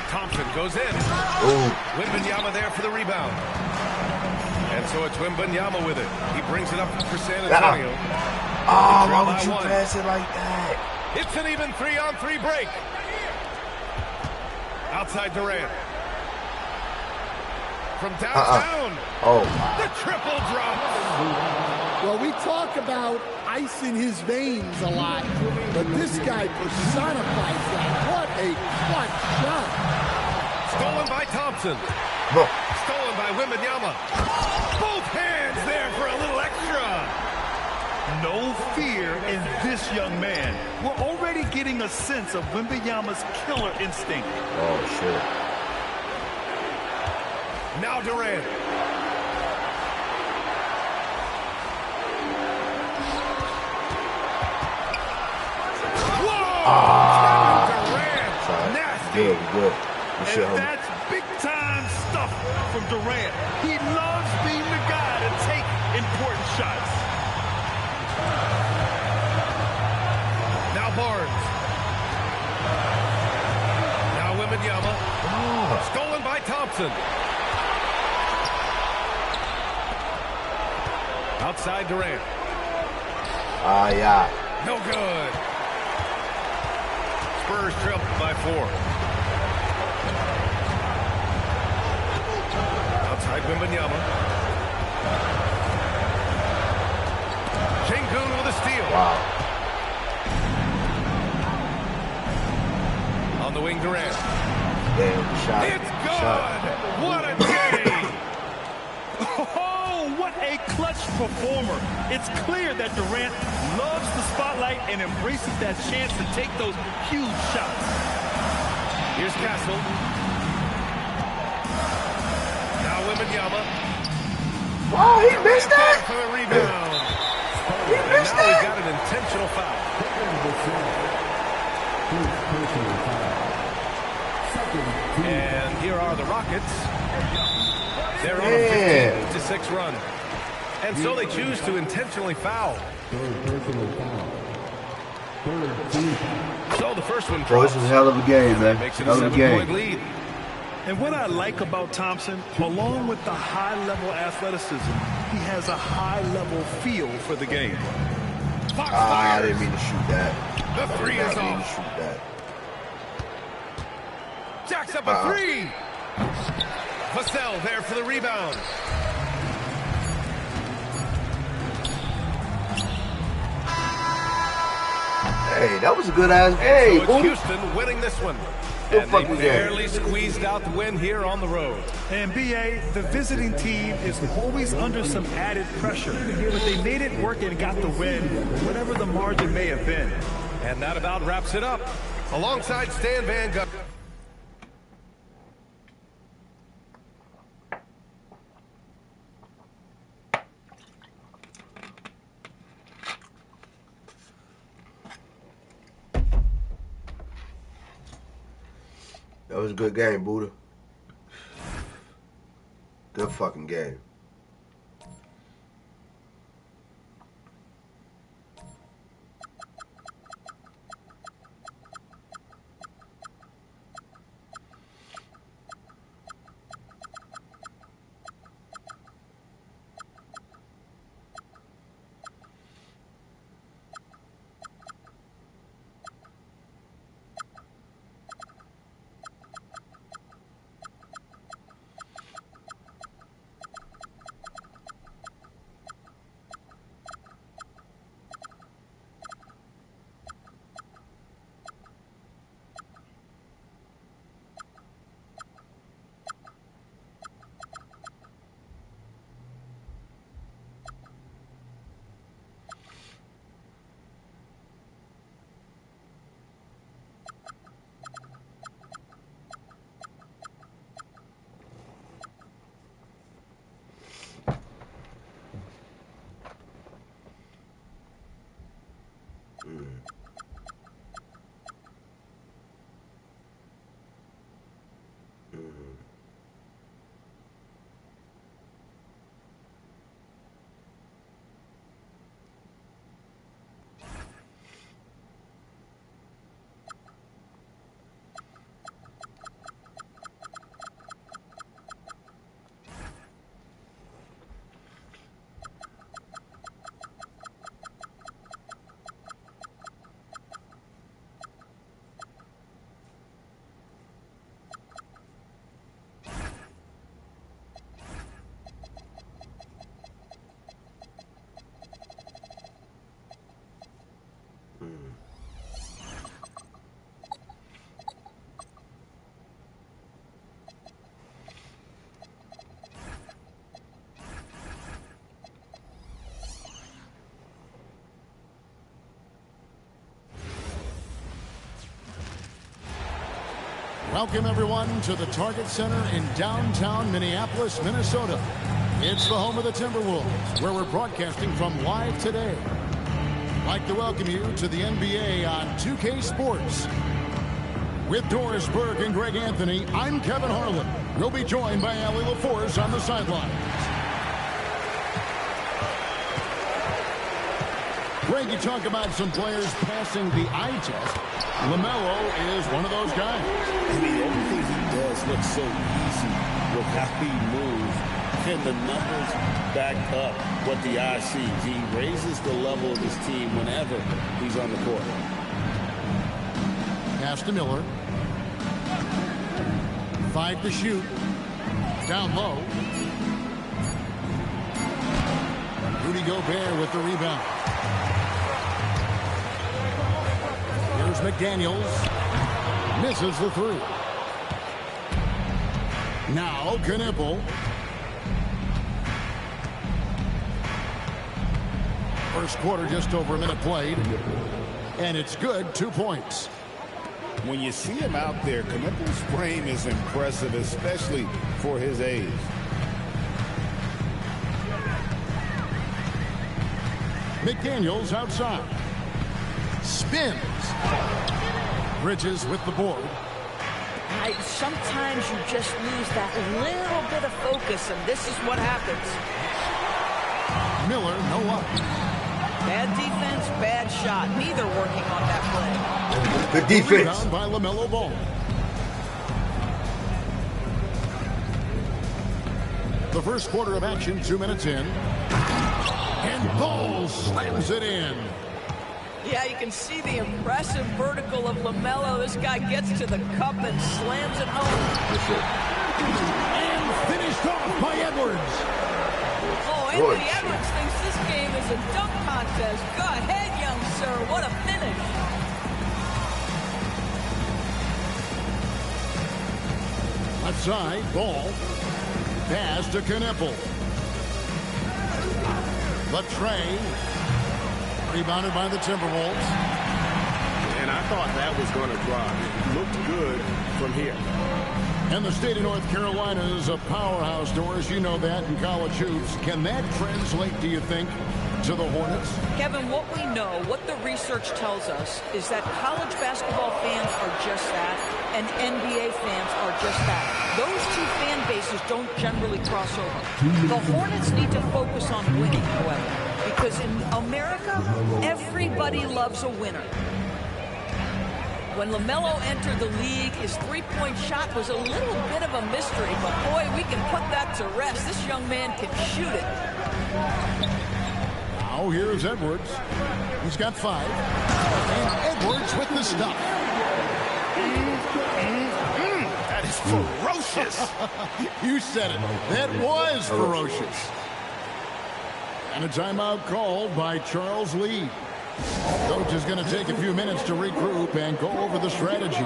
Thompson goes in.
Ooh.
Wembanyama there for the rebound. And so it's Wembanyama with it. He brings it up for San Antonio.
Oh, why would you pass it like that?
It's an even 3-on-3 break. Outside Durant. From downtown.
Oh.
The triple drop.
Well, we talk about ice in his veins a lot, but this guy personifies that. What a clutch shot.
Stolen by Thompson.
Look.
Stolen by Wembanyama. Both hands there for a little extra.
No fear in this young man. We're already getting a sense of Wembanyama's killer instinct.
Oh, shit.
Now Durant.
Ah.
Durant.
Sorry.
Nasty.
Good.
And that's big-time stuff from Durant. He loves being the guy to take important shots.
Now Barnes. Now Wembanyama.
Oh.
Stolen by Thompson. Outside Durant.
Yeah.
No good. Spurs trail by 4. Outside Wembanyama. Şengün with a steal.
Wow.
On the wing, Durant.
Damn, shot.
It's good. What a day.
Oh, what a clutch performer. It's clear that Durant loves the spotlight and embraces that chance to take those huge shots.
Here's Castle. Now Wembanyama.
Wow, he missed that?
For the rebound.
He missed
Now
that?
he got an intentional foul. And here are the Rockets. They're on a 15-6 run. And so they choose to intentionally foul. So the first one
Bro, this is a hell of a game, man.
Makes it
Hell
a
of a
7-point
game.
lead.
And what I like about Thompson, along with the high-level athleticism, he has a high-level feel for the game.
Fox
I
fires.
didn't mean to shoot that.
The three is
I didn't mean to
off.
shoot that.
Jacks up a three. Vassell there for the rebound.
Hey, that was a good ass game.
So it's Houston winning this one.
Good
And
fucking
they barely squeezed out the win here on the road.
And BA, the visiting team is always under some added pressure, but they made it work and got the win, whatever the margin may have been.
And that about wraps it up. Alongside Stan Van Gundy.
That was a good game, Buddha. Good fucking game.
Welcome, everyone, to the Target Center in downtown Minneapolis, Minnesota. It's the home of the Timberwolves, where we're broadcasting from live today. I'd like to welcome you to the NBA on 2K Sports. With Doris Burke and Greg Anthony, I'm Kevin Harlan. We'll be joined by Allie LaForce on the sidelines. Greg, you talk about some players passing the eye test. LaMelo is one of those guys.
I mean, everything he does looks so easy with how he moves. And the numbers back up what the eye sees. He raises the level of his team whenever he's on the court.
Pass to Miller. 5 to shoot. Down low. Rudy Gobert with the rebound. Here's McDaniels. Misses the three. Now Knipple. First quarter, just over a minute played. And it's good, 2 points.
When you see him out there, Knipple's frame is impressive, especially for his age.
McDaniels outside. Spins. Bridges with the board.
Sometimes you just lose that little bit of focus, and this is what happens.
Miller, no up.
Bad defense, bad shot. Neither working on that play.
Good defense.
Rebound by LaMelo Ball. The first quarter of action, 2 minutes in. And Ball slams it in.
Yeah, you can see the impressive vertical of LaMelo. This guy gets to the cup and slams it home.
And finished off by Edwards.
Oh, Anthony Edwards thinks this game is a dunk contest. Go ahead, young sir. What a finish.
Left side, Ball. Pass to Knipple. Latrey. Rebounded by the Timberwolves.
And I thought that was going to drop. It looked good from here.
And the state of North Carolina is a powerhouse, Doris. You know that in college hoops. Can that translate, do you think, to the Hornets?
Kevin, what we know, what the research tells us, is that college basketball fans are just that, and NBA fans are just that. Those two fan bases don't generally cross over. The Hornets need to focus on winning, however, because in America, everybody loves a winner. When LaMelo entered the league, his three-point shot was a little bit of a mystery, but boy, we can put that to rest. This young man can shoot it.
Now here's Edwards. He's got 5. And Edwards with the stuff.
That is ferocious.
You said it. That was ferocious. And a timeout called by Charles Lee. Coach is going to take a few minutes to regroup and go over the strategy.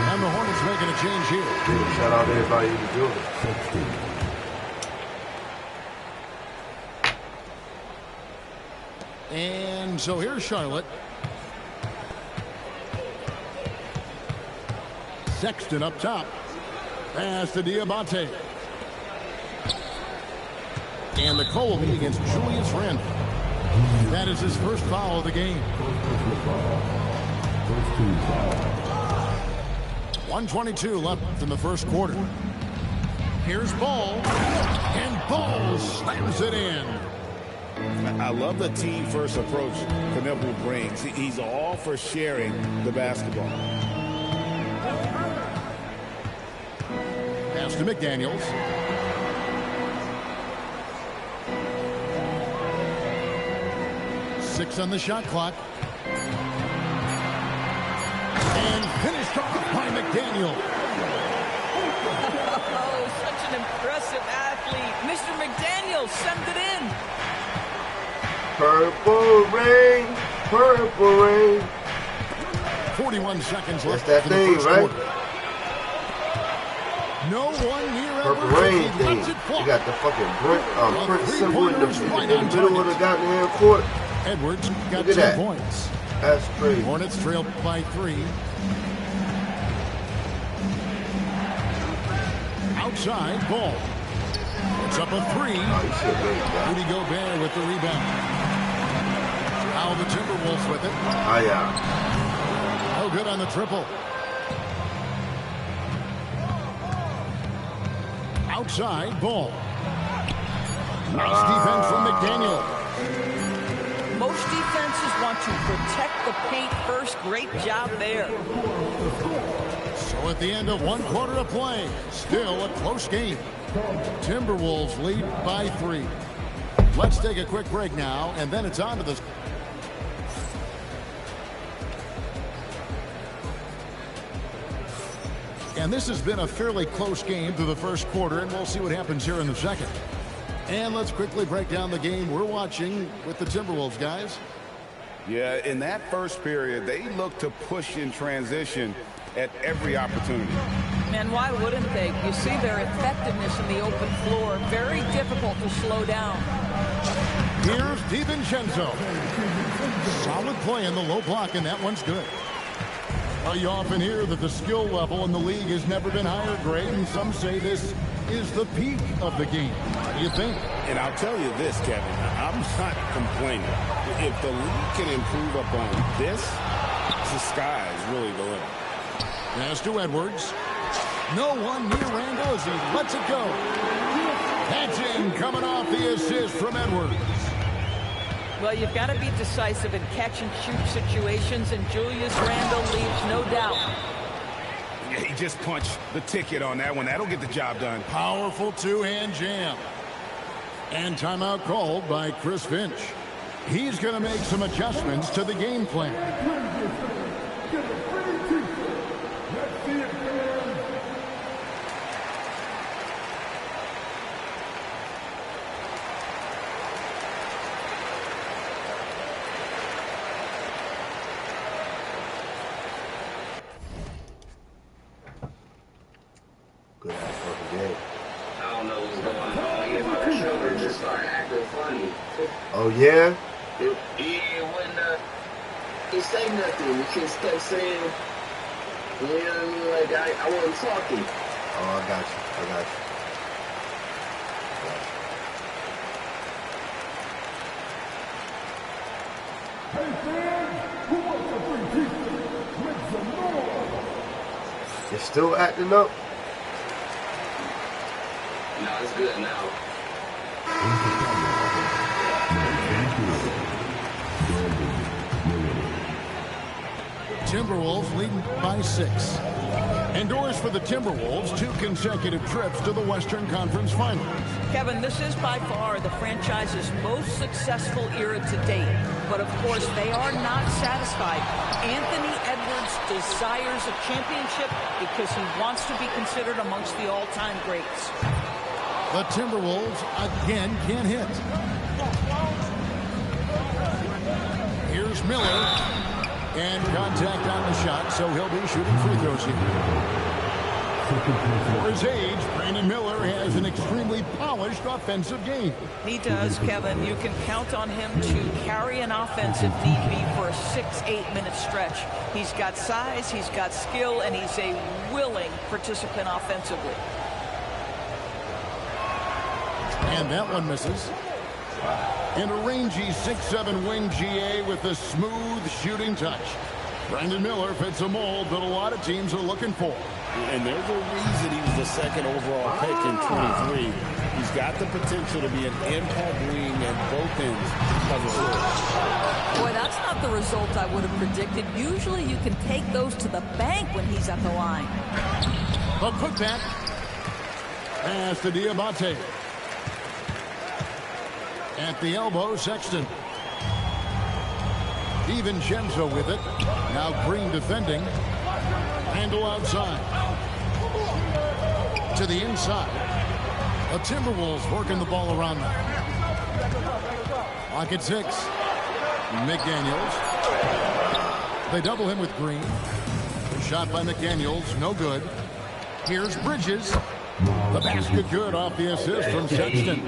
And the Hornets making a change here.
Yeah, shout out to everybody in the building.
And so here's Charlotte. Sexton up top. Pass to Diabate. And the call will be against Julius Randle.
That is his first foul of the game. 1:22 left in the first quarter. Here's Ball, and Ball slams it in.
I love the team-first approach Knuble brings. He's all for sharing the basketball.
Pass to McDaniels. Six on the shot clock. And finished off by McDaniel.
Oh, such an impressive athlete. Mr. McDaniel sent it in.
Purple rain, purple rain.
41 seconds left.
That's that thing, right?
Quarter. No one near
Purple rain thing. You got the fucking print symbol in the middle of the goddamn court.
Edwards got
Look at
2
that.
points.
That's crazy.
Hornets trailed by 3. Outside, Ball. It's up a 3. Rudy Gobert with the rebound. Now the Timberwolves with it.
Oh, yeah.
No good on the triple. Outside, Ball. Nice defense from McDaniel.
Most defenses want to protect the paint first. Great job there.
So at the end of 1 quarter of play, still a close game. Timberwolves lead by 3. Let's take a quick break now, and then it's on to the... And this has been a fairly close game through the first quarter, and we'll see what happens here in the second. And let's quickly break down the game we're watching with the Timberwolves, guys.
Yeah, in that first period, they looked to push in transition at every opportunity.
And why wouldn't they? You see their effectiveness in the open floor. Very difficult to slow down.
Here's DiVincenzo. Solid play in the low block, and that one's good. Well, you often hear that the skill level in the league has never been higher, Greg, and some say this is the peak of the game. What do you think?
And I'll tell you this, Kevin, I'm not complaining. If the league can improve upon this, the sky is really the limit.
Pass to Edwards. No one near Randall as he lets it go. That's in, coming off the assist from Edwards.
Well, you've got to be decisive in catch-and-shoot situations, and Julius Randle leaves no doubt.
Yeah, he just punched the ticket on that one. That'll get the job done.
Powerful two-hand jam. And timeout called by Chris Finch. He's going to make some adjustments to the game plan.
Good ass fucking game.
I don't know what's going on here. My shoulder just started acting funny.
Oh, yeah?
Yeah, when he say nothing, he just kept saying, you know what I mean? Like, I wasn't talking.
Oh, I got you. I got you. You're still acting up?
No, it's good now.
Timberwolves leading by 6. Endorse for the Timberwolves 2 consecutive trips to the Western Conference Finals.
Kevin, this is by far the franchise's most successful era to date. But, of course, they are not satisfied. Anthony Edwards desires a championship because he wants to be considered amongst the all-time greats.
The Timberwolves again can't hit. Here's Miller. And contact on the shot, so he'll be shooting free throws here. For his age, Brandon Miller has an extremely polished offensive game.
He does, Kevin. You can count on him to carry an offense if need be for a 6-8 minute stretch. He's got size, he's got skill, and he's a willing participant offensively.
And that one misses. And a rangy 6'7" wing GA with a smooth shooting touch. Brandon Miller fits a mold that a lot of teams are looking for.
And there's a reason he was the second overall pick in 23. He's got the potential to be an impact wing at both ends of the floor.
Boy, that's not the result I would have predicted. Usually you can take those to the bank when he's at the line.
A putback. Pass to Diabate. At the elbow, Sexton. DiVincenzo with it. Now Green defending. Handle outside. To the inside. The Timberwolves working the ball around them. Clock at 6. McDaniels. They double him with Green. The shot by McDaniels, no good. Here's Bridges. The basket good off the assist from Sexton.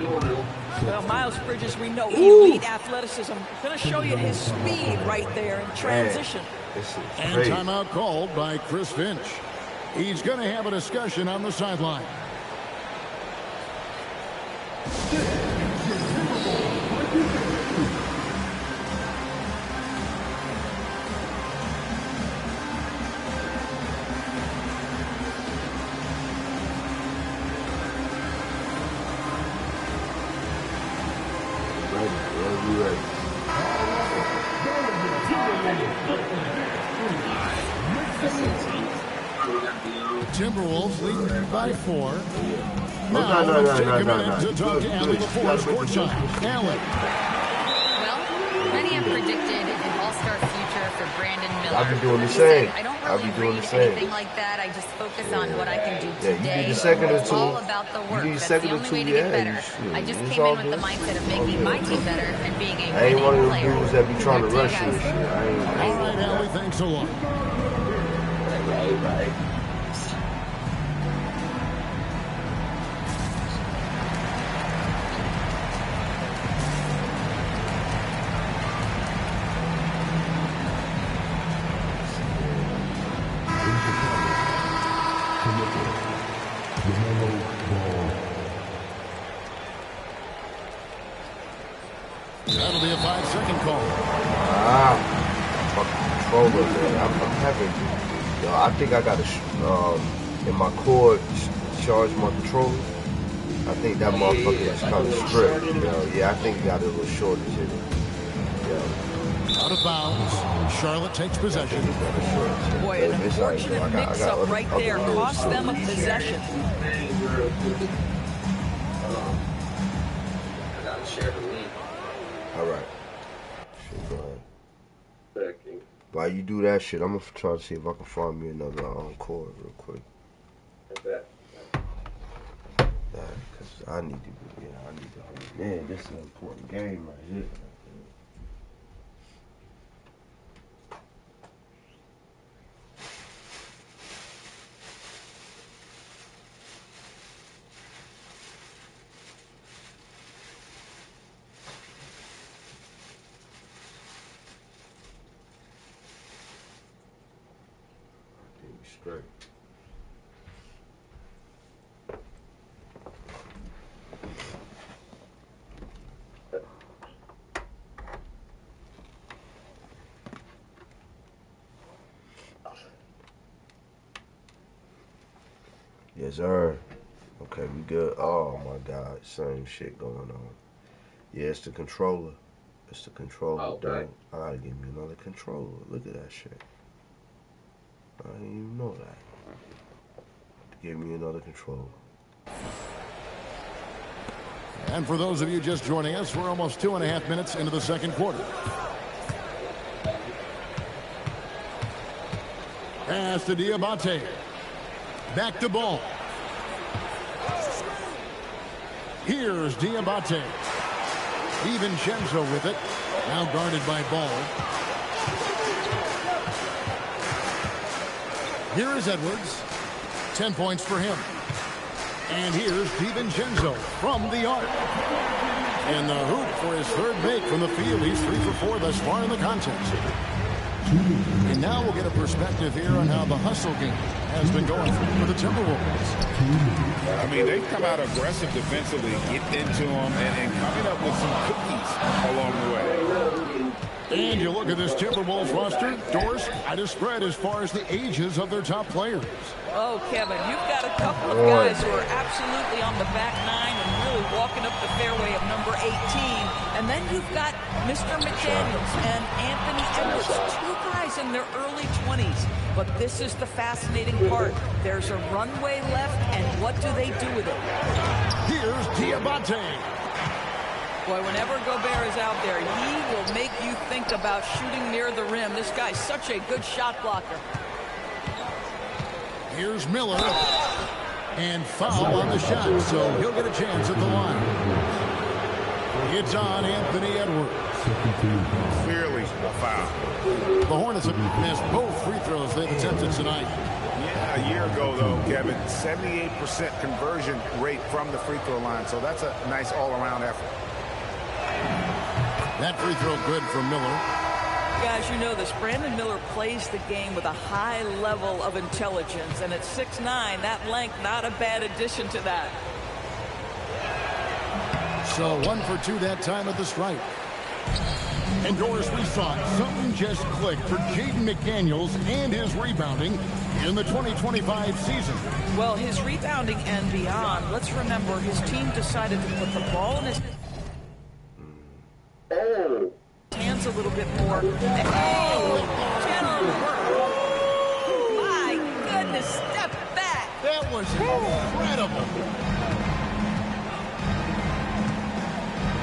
Well, Miles Bridges, we know elite athleticism. Going to show you his speed right there in transition.
And timeout called by Chris Finch. He's going to have a discussion on the sideline. Timberwolves lead by 4. Now let's take a minute to talk to Allie LaForce courtside. Allie.
Well, many have predicted an all-star future for Brandon Miller.
I've been doing the same.
I don't really read anything like that. I just focus on what I can do today.
You need a second or two.
It's all about the work.
You need a
That's
second
the
or
only
two.
way to get better. I just came in with the mindset of making my team better and being a
I ain't one of
winning
those
player.
dudes that be trying to rush you and shit. I ain't
All right, Allie, thanks a lot.
Right.
That'll be a 5-second call.
Fucking controller, man. I'm having, I think I got to, in my cord, charge my controller. I think that motherfucker is kind of stripped. Yeah, I think it got a little shortage in it.
Out of bounds. Charlotte takes possession.
Boy, an unfortunate mix-up right there cost them a possession.
I got to share the lead.
All right. Shit, go ahead. While you do that shit, I'm gonna try to see if I can find me another cord real quick. Cause I need to be, man, this is an important game right here. Straight. Yes, sir. Okay, we good. Oh my God, same shit going on. Yeah, it's the controller. It's the controller, dog. I gotta give me another controller. Look at that shit. I didn't even know that. Give me another controller.
And for those of you just joining us, we're almost 2.5 minutes into the second quarter. Pass to Diabate. Back to ball. Here's Diabate. DiVincenzo with it. Now guarded by Ball. Here is Edwards. 10 points for him. And here's DiVincenzo from the arc. And the hoop for his third make from the field. He's 3 for 4 thus far in the contest. And now we'll get a perspective here on how the hustle game has been going for the Timberwolves.
I mean, they've come out aggressive defensively, get into them, and coming up with some cookies along the way.
And you look at this Timberwolves roster, Doris, quite a spread as far as the ages of their top players.
Oh, Kevin, you've got a couple of guys who are absolutely on the back nine and really walking up the fairway of number 18. And then you've got Mr. McDaniels and Anthony Edwards, two guys in their early 20s. But this is the fascinating part. There's a runway left, and what do they do with it?
Here's Diabate.
Boy, whenever Gobert is out there, he will make you think about shooting near the rim. This guy's such a good shot blocker.
Here's Miller. And foul on the shot, so he'll get a chance at the line. It's on Anthony Edwards.
Clearly a foul.
The Hornets have missed both free throws they've attempted tonight.
Yeah, a year ago, though, Kevin, 78% conversion rate from the free throw line, so that's a nice all-around effort.
That free throw good for Miller.
Guys, you know this. Brandon Miller plays the game with a high level of intelligence, and at 6'9", that length, not a bad addition to that.
So 1 for 2 that time at the stripe. And Doris, we saw it. Something just clicked for Jaden McDaniels and his rebounding in the 2025 season.
Well, his rebounding and beyond, let's remember his team decided to put the ball in his hands a little bit more. Oh, general work. My goodness, step back.
That was incredible.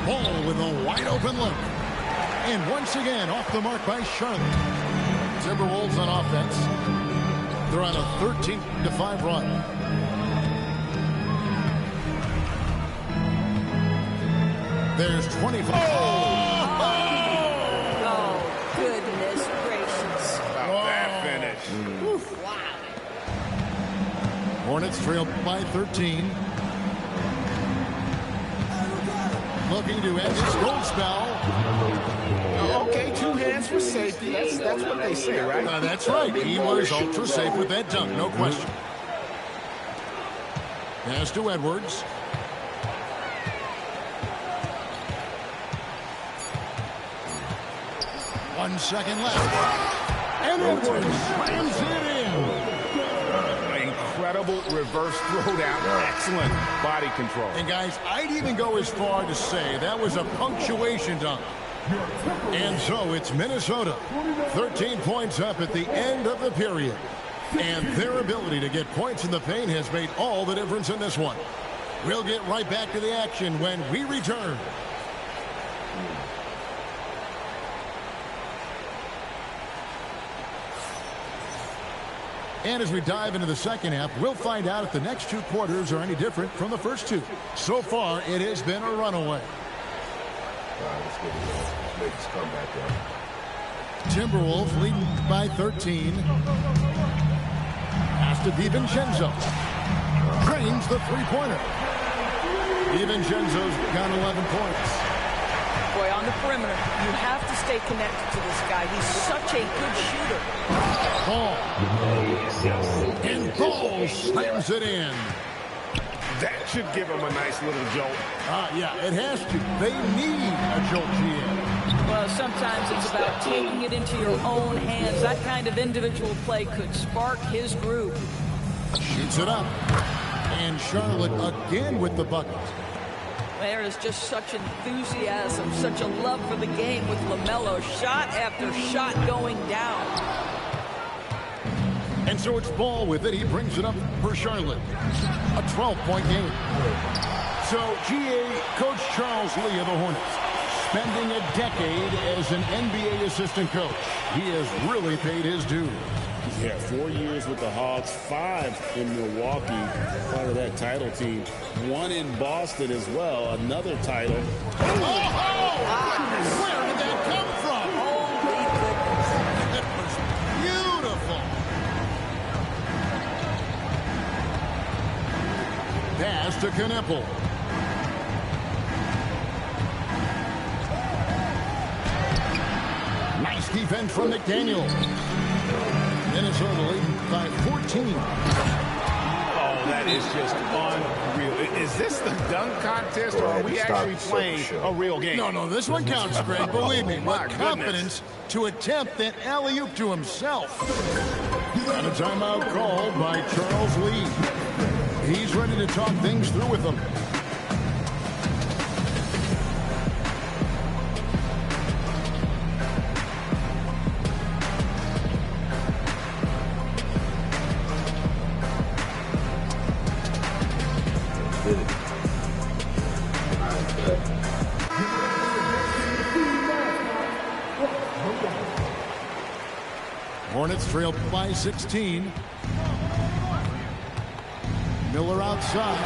Ball with a wide open look. And once again, off the mark by Charlotte. Timberwolves on offense. They're on a 13-5 run. There's 25.
Oh, goodness gracious.
About that finish.
Wow.
Hornets trail by 13. Looking to end this goal spell.
Okay, 2 hands for safety. That's what they say, right?
That's right. He was ultra safe with that dunk, no question. Pass to Edwards. One second left. And Edwards slams it in.
Incredible reverse throwdown. Excellent body control.
And guys, I'd even go as far to say that was a punctuation dunk. And so it's Minnesota. 13 points up at the end of the period. And their ability to get points in the paint has made all the difference in this one. We'll get right back to the action when we return. And as we dive into the second half, we'll find out if the next 2 quarters are any different from the first 2. So far, it has been a runaway.
Let's get it. Make this comeback up.
Timberwolves leading by 13. Pass to DiVincenzo. Drains the three-pointer. DiVincenzo's got 11 points.
Boy, on the perimeter, you have to stay connected to this guy. He's such a good shooter.
Ball. And Ball slams it in.
That should give him a nice little jolt.
Yeah, it has to. They need a jolt, GM.
Well, sometimes it's about taking it into your own hands. That kind of individual play could spark his groove.
Shoots it up. And Charlotte again with the bucket.
There is just such enthusiasm, such a love for the game with LaMelo. Shot after shot going down.
And so it's Ball with it. He brings it up for Charlotte. A 12-point game. So, GA, Coach Charles Lee of the Hornets, spending a decade as an NBA assistant coach. He has really paid his dues.
Yeah, 4 years with the Hawks, 5 in Milwaukee, part of that title team. 1 in Boston as well, another title.
Where did that come from?
Holy goodness.
That was beautiful. Pass to Kneppel. Nice Nice defense from McDaniel. Minnesota leading by 14.
Oh, that is just unreal. Is this the dunk contest, or are we actually playing a real game?
No, this one counts, Greg. Believe me, with confidence to attempt that alley-oop to himself. And a timeout called by Charles Lee. He's ready to talk things through with them. Hornets trail by 16. Miller outside.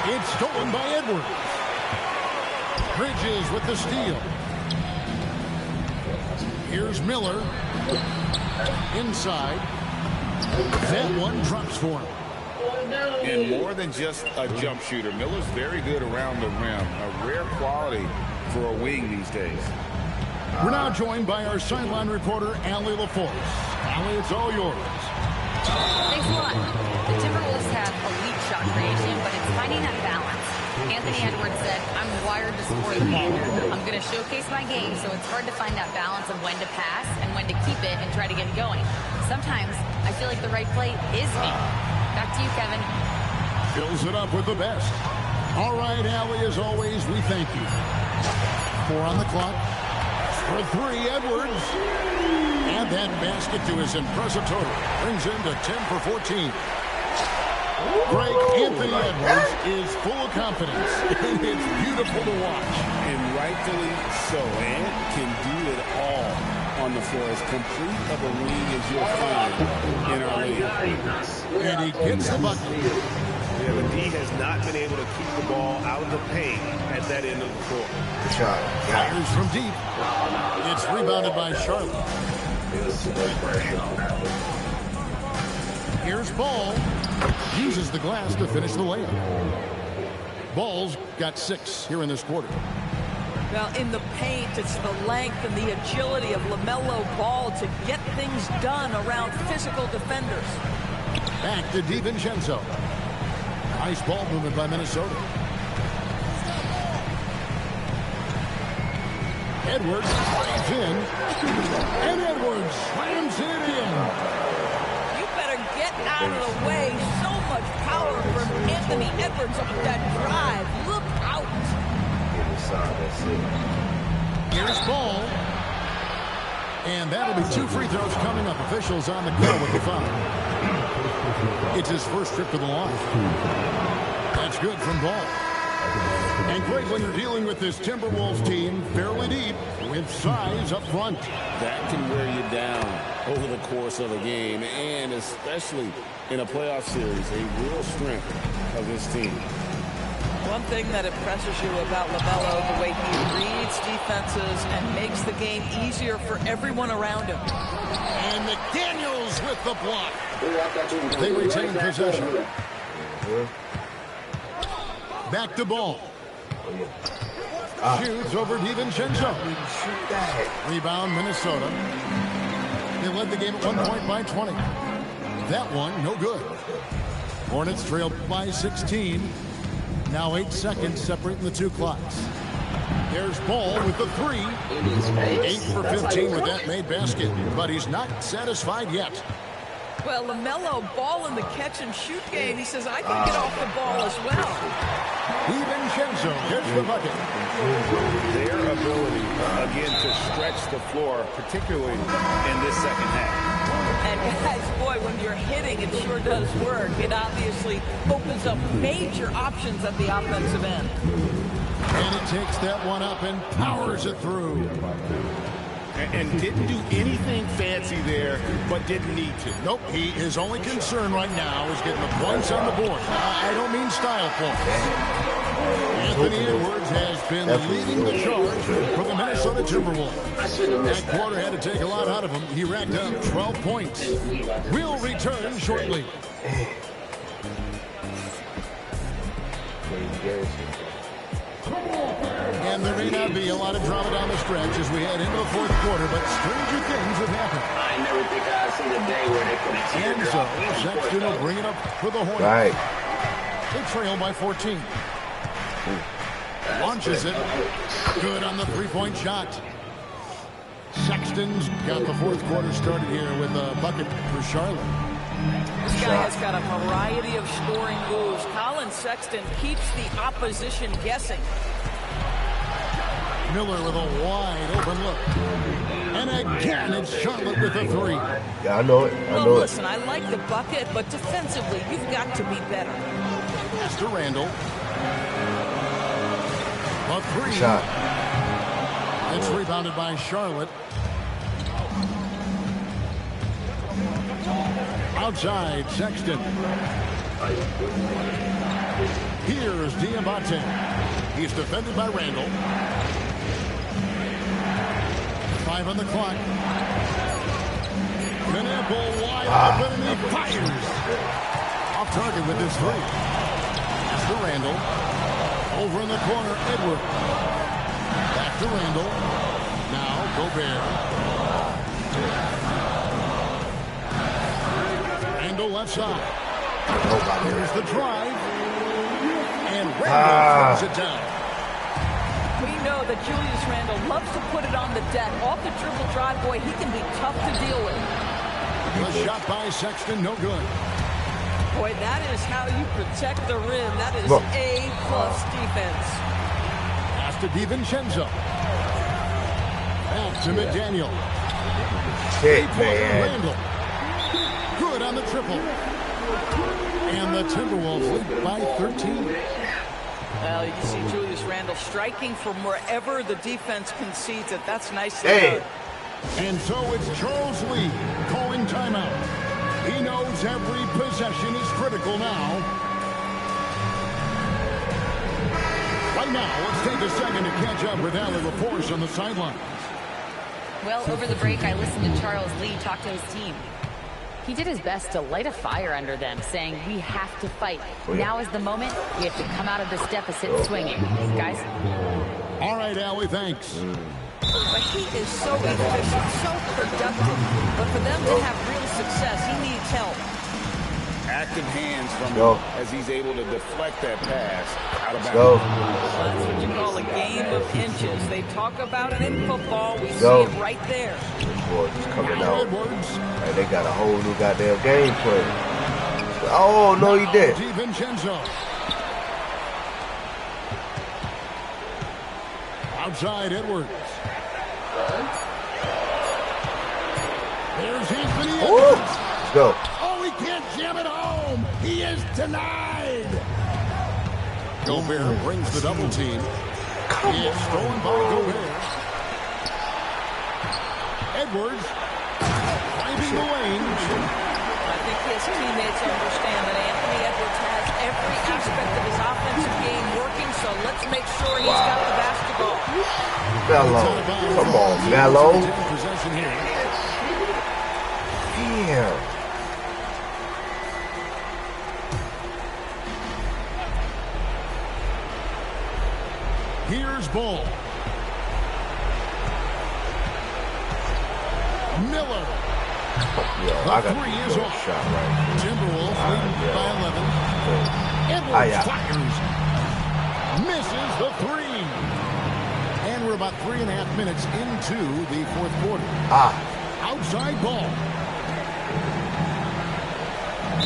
It's stolen by Edwards. Bridges with the steal. Here's Miller. Inside. That one drops for him.
And more than just a jump shooter, Miller's very good around the rim. A rare quality for a wing these days.
We're now joined by our sideline reporter, Allie LaForce. Allie, it's all yours.
Thanks a lot. The Timberwolves have elite shot creation, but it's finding that balance. Anthony Edwards said, I'm wired to score the ball. I'm going to showcase my game, so it's hard to find that balance of when to pass and when to keep it and try to get it going. Sometimes I feel like the right play is me. Back to you, Kevin.
Fills it up with the best. All right, Allie, as always, we thank you. 4 on the clock. For 3, Edwards. And that basket to his impressive total brings him to 10 for 14. Greg, Anthony Edwards is full of confidence, and it's beautiful to watch.
And rightfully so. And can do it all on the floor. As complete of a wing as you'll find in our league.
And he gets the bucket.
Yeah, but D has not been able to keep the ball out of the paint at that end of the floor.
Good shot.
Fires from deep. It's rebounded by Charlotte. Here's Ball. Uses the glass to finish the layup. Ball's got 6 here in this quarter.
Well, in the paint, it's the length and the agility of LaMelo Ball to get things done around physical defenders.
Back to DiVincenzo. Nice ball movement by Minnesota. Edwards drives in. And Edwards slams it in.
You better get out of the way. So much power from Anthony Edwards on that drive. Look out.
That's it.
Here's Ball. And that'll be 2 free throws coming up. Officials on the call with the foul. It's his first trip to the line. That's good from Ball. And Greg, when you're dealing with this Timberwolves team fairly deep with size up front,
that can wear you down over the course of a game, and especially in a playoff series, a real strength of this team.
One thing that impresses you about LaMelo, the way he reads defenses and makes the game easier for everyone around him.
And McDaniels with the block. They retain possession. Back to Ball. Shoots over DiVincenzo. Rebound, Minnesota. They led the game at 1 point by 20. That one, no good. Hornets trailed by 16. Now 8 seconds separating the 2 clocks. There's Ball with the 3. 8 for 15 with that made basket. But he's not satisfied yet.
Well, LaMelo Ball in the catch-and-shoot game. He says, I can get off the ball as well.
DiVincenzo gets the bucket.
Their ability, again, to stretch the floor, particularly in this second half.
And guys, boy, when you're hitting, it sure does work. It obviously opens up major options at the offensive end.
And it takes that one up and powers it through.
And didn't do anything fancy there, but didn't need to.
Nope, his only concern right now is getting the points on the board. I don't mean style points. Anthony Edwards has been leading the charge for the Minnesota Timberwolves. That quarter had to take a lot out of him. He racked up 12 points. We'll return shortly. And there may not be a lot of drama down the stretch as we head into the fourth quarter, but stranger things have happened.
I never think I'd see the day where they could have
And so Sexton will bring it up for the Hornets.
Right.
They trail by 14. Launches it. Good on the three-point shot. Sexton's got the fourth quarter started here with a bucket for Charlotte.
This guy has got a variety of scoring moves. Colin Sexton keeps the opposition guessing.
Miller with a wide open look. And again, it's Charlotte with a three.
Yeah, I know it.
Well, listen, I like the bucket, but defensively, you've got to be better.
Pass to Randall. A three.
Shot.
It's rebounded by Charlotte. Outside, Sexton. Here's Diamante. He's defended by Randall. 5 on the clock. Knapp wide open, and he fires. Off target with this three. Pass to Randall. Over in the corner, Edward. Back to Randall. Now, Gobert. Randall left side. Here's the drive. And Randall throws it down.
We know that Julius Randle loves to put it on the deck. Off the dribble drive, boy, he can be tough to deal with.
The shot by Sexton, no good.
Boy, that is how you protect the rim. That is A-plus defense.
Pass to DiVincenzo. Back to McDaniel. Randall. Good on the triple. And the Timberwolves lead by 13.
Well, you can see Julius Randle striking from wherever the defense concedes it. That's nicely done.
And so it's Charles Lee calling timeout. He knows every possession is critical now. Right now, let's take a second to catch up with Allie LaForce on the sidelines.
Well, over the break, I listened to Charles Lee talk to his team. He did his best to light a fire under them, saying, we have to fight. Now is the moment. We have to come out of this deficit swinging. Guys?
All right, Allie, thanks.
But he is so efficient, so productive. But for them to have real success, he needs help.
Active hands from him as he's able to deflect that pass out of bounds.
That's what you call a game of inches. They talk about it in football. We see it right there.
Boy, just coming out. Hey, they got a whole new goddamn game plan. Oh, no, he did.
DiVincenzo. Outside Edwards. There's Anthony Edwards.
Let's go.
Oh, he can't jam it home. He is denied. Gobert brings the double team. It's stolen by Gobert. Edwards finding the lane.
I think his teammates understand that Anthony Edwards has every aspect of his offensive game working, so let's make sure he's got the basketball.
Melo. Come on, Melo.
Possession here.
Damn.
Here's Bull. Miller.
I got three is off. Shot right.
Timberwolves leading by 11. Edwards fires. Misses the three. And we're about 3.5 minutes into the fourth quarter. Outside ball.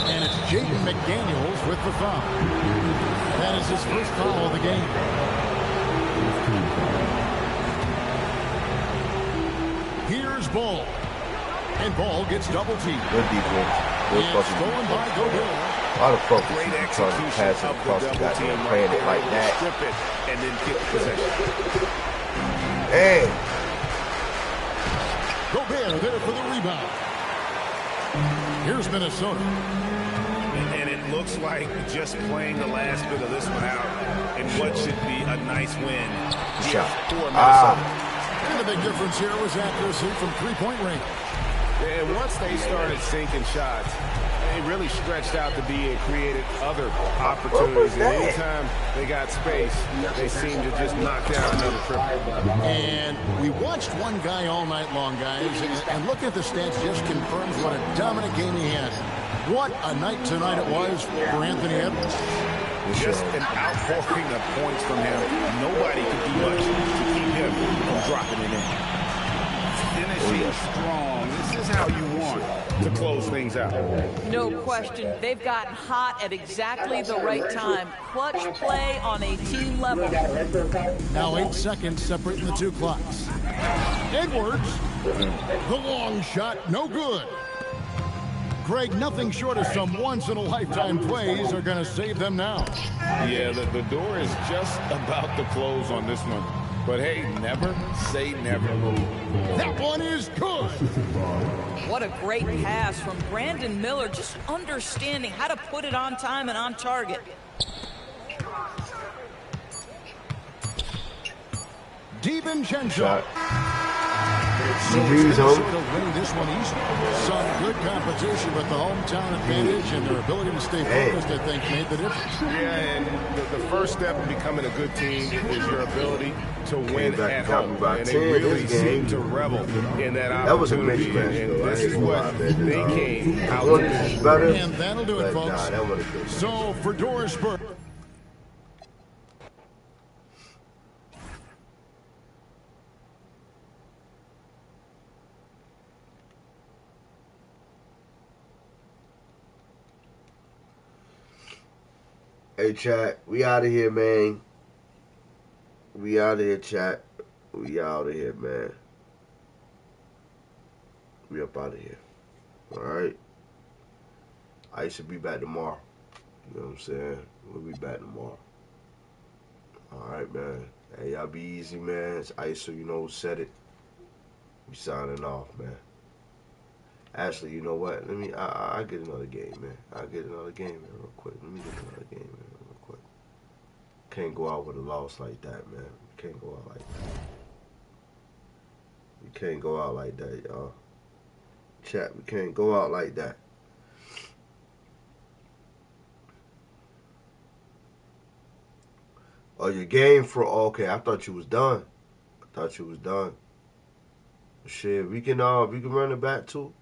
And it's Jaden McDaniels with the foul. That is his first foul of the game. Here's Ball. And Ball gets double teamed.
Good defense. Good fucking
stolen by Gobert.
Why the fuck is he trying to pass it across the goddamn playing it like that?
Strip it and then get possession.
Hey.
Gobert there for the rebound. Here's Minnesota.
And it looks like just playing the last bit of this one out in what should be a nice win.
Shot.
And the big difference here was accuracy from three-point range.
And once they started sinking shots, It really stretched out the D and created other opportunities. And anytime they got space, they seemed to just knock down another triple.
And we watched one guy all night long, guys, and looking at the stats just confirms what a dominant game he had. What a night tonight it was for Anthony Edwards.
Just an outpouring of points from him. Nobody could do much to keep him from dropping it in. Finishing strong. This is how you want to close things out.
No question. They've gotten hot at exactly the right time. Clutch play on a team level.
Now 8 seconds separating the two clocks. Edwards, the long shot, no good. Greg, nothing short of some once-in-a-lifetime plays are going to save them now.
Yeah, the door is just about to close on this one. But hey, never say never.
That one is good.
What a great pass from Brandon Miller, just understanding how to put it on time and on target.
DiVincenzo.
Winning
this one easily. Some good competition, but the hometown advantage and their ability to stay focused, I think, made the difference.
Yeah, and the first step in becoming a good team is your ability to win at home. And they really seem to revel in that opportunity.
That was a great match,
and
though.
this is what they came out to do.
And that'll do it, folks. So, for Dorisburg.
Hey, chat, we out of here, man. We out of here, chat. We out of here, man. We up out of here. All right. I should be back tomorrow. You know what I'm saying? We'll be back tomorrow. All right, man. Hey, y'all be easy, man. It's Iceup, you know, said it. We signing off, man. Actually, you know what? I'll get another game, man. I'll get another game, man, real quick. Let me get another game, man, real quick. Can't go out with a loss like that, man. Can't go out like that. We can't go out like that, y'all. Chat, we can't go out like that. Oh, your game for... Okay, I thought you was done. I thought you was done. Shit, we can run it back, too.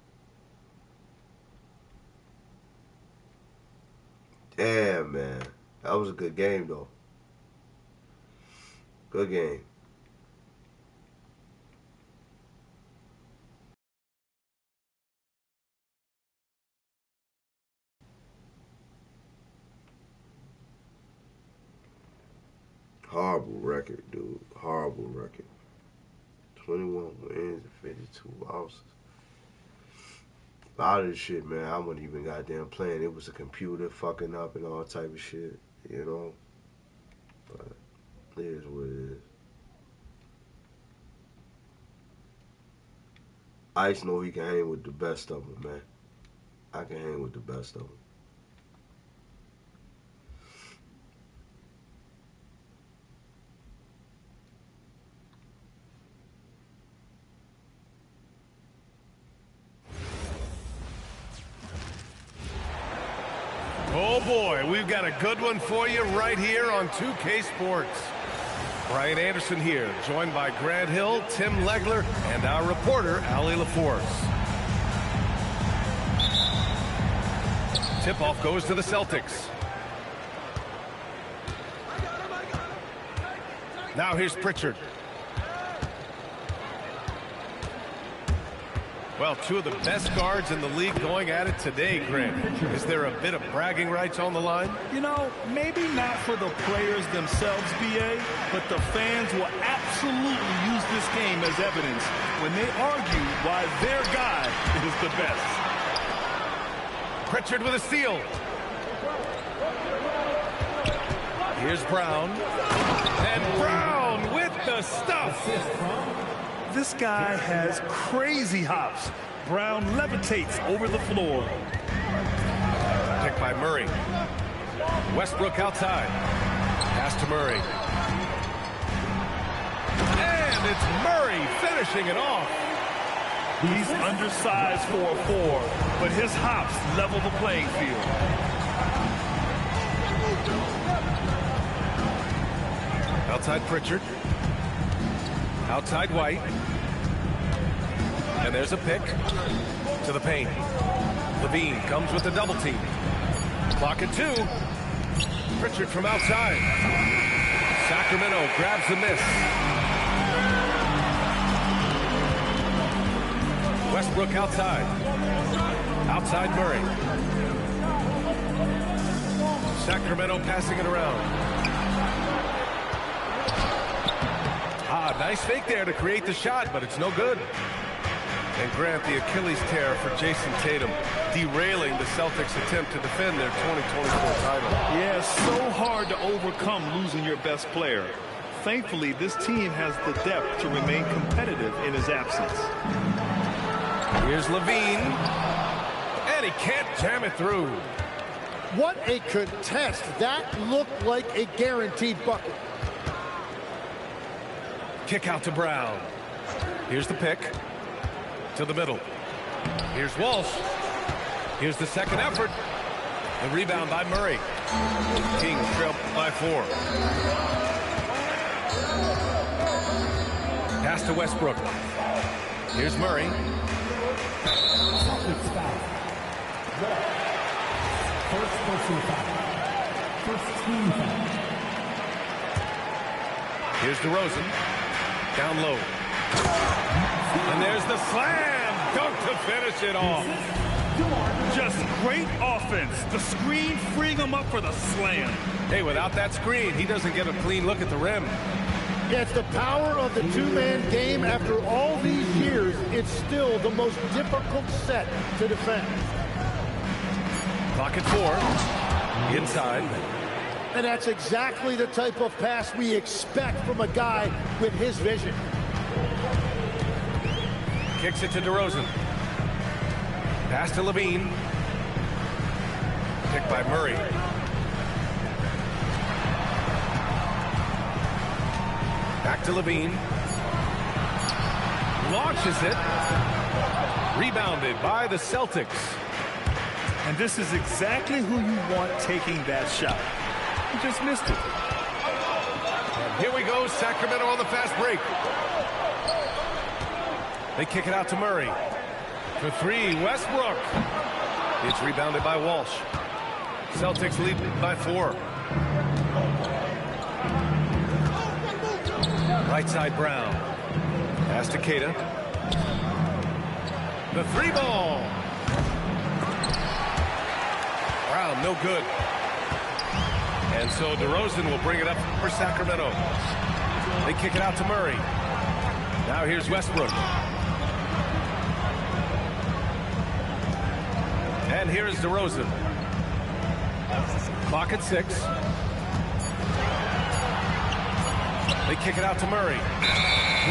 Damn, man. That was a good game, though. Good game. Horrible record, dude. Horrible record. 21 wins and 52 losses. A lot of this shit, man, I wasn't even goddamn playing. It was a computer fucking up and all type of shit, you know? But it is what it is. Ice know he can hang with the best of them, man. I can hang with the best of them.
Oh boy, we've got a good one for you right here on 2K Sports. Brian Anderson here, joined by Grant Hill, Tim Legler, and our reporter, Ali LaForce. Tip-off goes to the Celtics. Now here's Pritchard. Well, two of the best guards in the league going at it today, Grant. Is there a bit of bragging rights on the line?
You know, maybe not for the players themselves, BA, but the fans will absolutely use this game as evidence when they argue why their guy is the best.
Pritchard with a steal. Here's Brown. And Brown with the stuff.
This guy has crazy hops. Brown levitates over the floor.
Picked by Murray. Westbrook outside. Pass to Murray. And it's Murray finishing it off.
He's undersized for a 4, but his hops level the playing field.
Outside Pritchard. Outside White. And there's a pick to the paint. Levine comes with the double team. Clock at 2. Pritchard from outside. Sacramento grabs the miss. Westbrook outside. Outside Murray. Sacramento passing it around. Nice fake there to create the shot, but it's no good. And Grant, the Achilles tear for Jason Tatum, derailing the Celtics' attempt to defend their 2024 title.
Yeah, so hard to overcome losing your best player. Thankfully, this team has the depth to remain competitive in his absence.
Here's Levine, and he can't jam it through.
What a contest. That looked like a guaranteed bucket.
Kick out to Brown. Here's the pick. To the middle. Here's Walsh. Here's the second effort. The rebound by Murray. Kings trail by 4. Pass to Westbrook. Here's Murray.
First personal foul. First team foul.
Here's DeRozan. Down low. And there's the slam dunk to finish it off.
Just great offense. The screen freeing him up for the slam.
Hey, without that screen, he doesn't get a clean look at the rim.
Yeah, it's the power of the two-man game. After all these years, it's still the most difficult set to defend.
Clock at 4. Inside.
And that's exactly the type of pass we expect from a guy with his vision.
Kicks it to DeRozan. Pass to Levine. Picked by Murray. Back to Levine. Launches it. Rebounded by the Celtics.
And this is exactly who you want taking that shot. He just missed it.
And here we go, Sacramento on the fast break. They kick it out to Murray. For 3, Westbrook. It's rebounded by Walsh. Celtics lead by 4. Right side Brown. Pass to Keita. The 3 ball. Brown, no good. And so DeRozan will bring it up for Sacramento. They kick it out to Murray. Now here's Westbrook. And here is DeRozan. Clock at 6. They kick it out to Murray.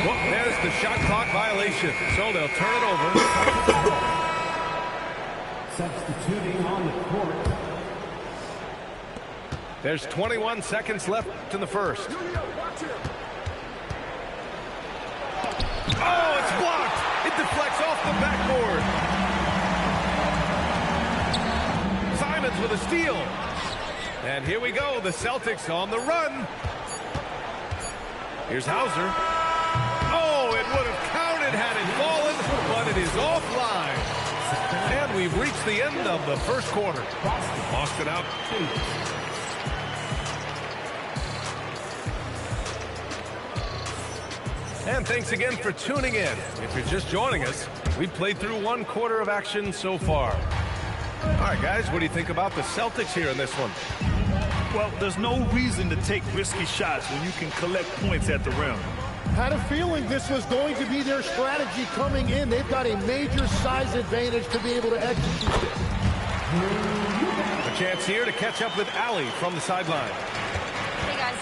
Well, there's the shot clock violation. So they'll turn it over.
Substituting on the court.
There's 21 seconds left in the first. Oh, it's blocked. It deflects off the backboard. Simons with a steal. And here we go. The Celtics on the run. Here's Hauser. Oh, it would have counted had it fallen, but it is offline. And we've reached the end of the first quarter. Boston out. And thanks again for tuning in. If you're just joining us, we've played through 1 quarter of action so far. All right, guys, what do you think about the Celtics here in this one?
Well, there's no reason to take risky shots when you can collect points at the rim.
Had a feeling this was going to be their strategy coming in. They've got a major size advantage to be able to execute it.
A chance here to catch up with Allie from the sideline.
Hey, guys.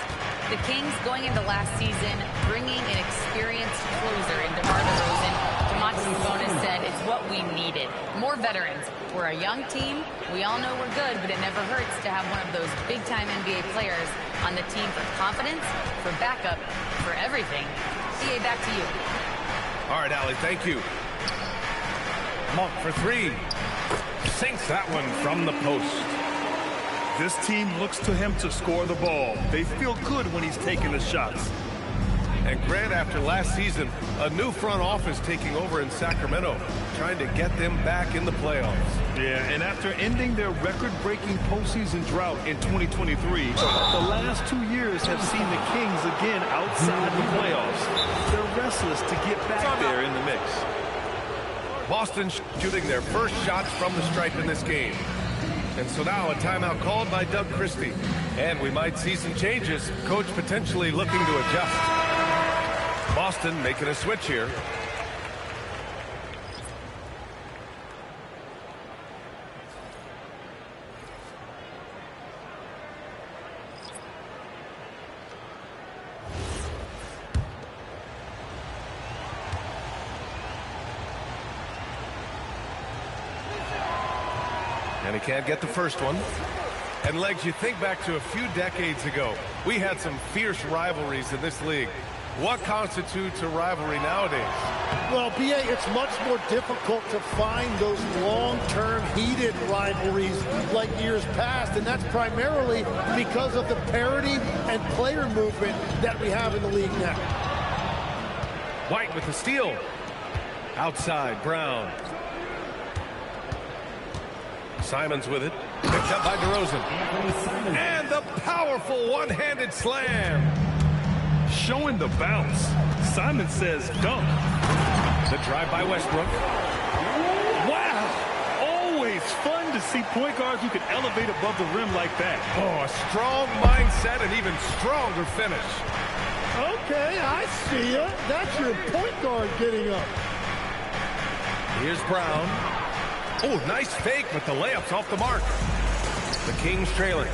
The Kings going into last season, bringing an experienced closer in DeMar DeRozan. Domantas Sabonis said it's what we needed. More veterans. We're a young team. We all know we're good, but it never hurts to have one of those big-time NBA players on the team for confidence, for backup, for everything. CA, back to you.
All right, Allie, thank you. Monk for three. Sinks that one from the post.
This team looks to him to score the ball. They feel good when he's taking the shots.
And Grant, after last season, a new front office taking over in Sacramento, trying to get them back in the playoffs.
Yeah, and after ending their record-breaking postseason drought in 2023, the last 2 years have seen the Kings again outside the playoffs. They're restless to get back there in the mix.
Boston shooting their first shots from the stripe in this game. And so now a timeout called by Doug Christie. And we might see some changes. Coach potentially looking to adjust. Boston making a switch here. And he can't get the first one. And Legs, you think back to a few decades ago, we had some fierce rivalries in this league. What constitutes a rivalry nowadays?
Well, B.A., it's much more difficult to find those long-term heated rivalries like years past, and that's primarily because of the parity and player movement that we have in the league now.
White with the steal. Outside, Brown. Simons with it. Picked up by DeRozan. And the powerful one-handed slam.
Showing the bounce. Simon says dunk.
The drive by Westbrook.
Wow! Always fun to see point guards who can elevate above the rim like that.
Oh, a strong mindset and even stronger finish.
Okay, I see you. That's your point guard getting up.
Here's Brown. Oh, nice fake, but the layup's off the mark. The Kings trailing.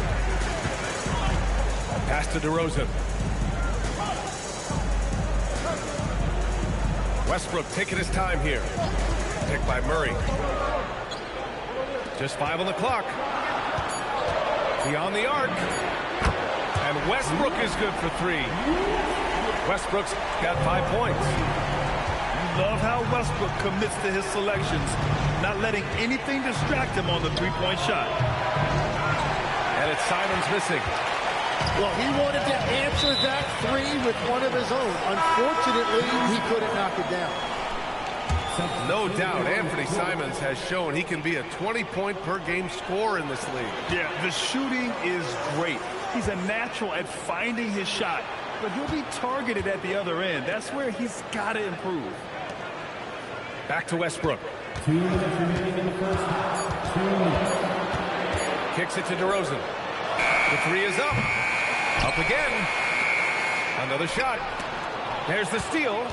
Pass to DeRozan. Westbrook taking his time here. Picked by Murray. Just 5 on the clock. Beyond the arc. And Westbrook is good for 3. Westbrook's got 5 points.
You love how Westbrook commits to his selections, not letting anything distract him on the three-point shot.
And it's Simons missing.
Well, he wanted to answer that 3 with one of his own. Unfortunately, he couldn't knock it down.
No doubt, Anthony Simons has shown he can be a 20-point-per-game scorer in this league.
Yeah, the shooting is great. He's a natural at finding his shot, but he'll be targeted at the other end. That's where he's got to improve.
Back to Westbrook.
2 minutes remaining in the first half. 2 minutes.
Kicks it to DeRozan. The 3 is up. Up again. Another shot. There's the steal.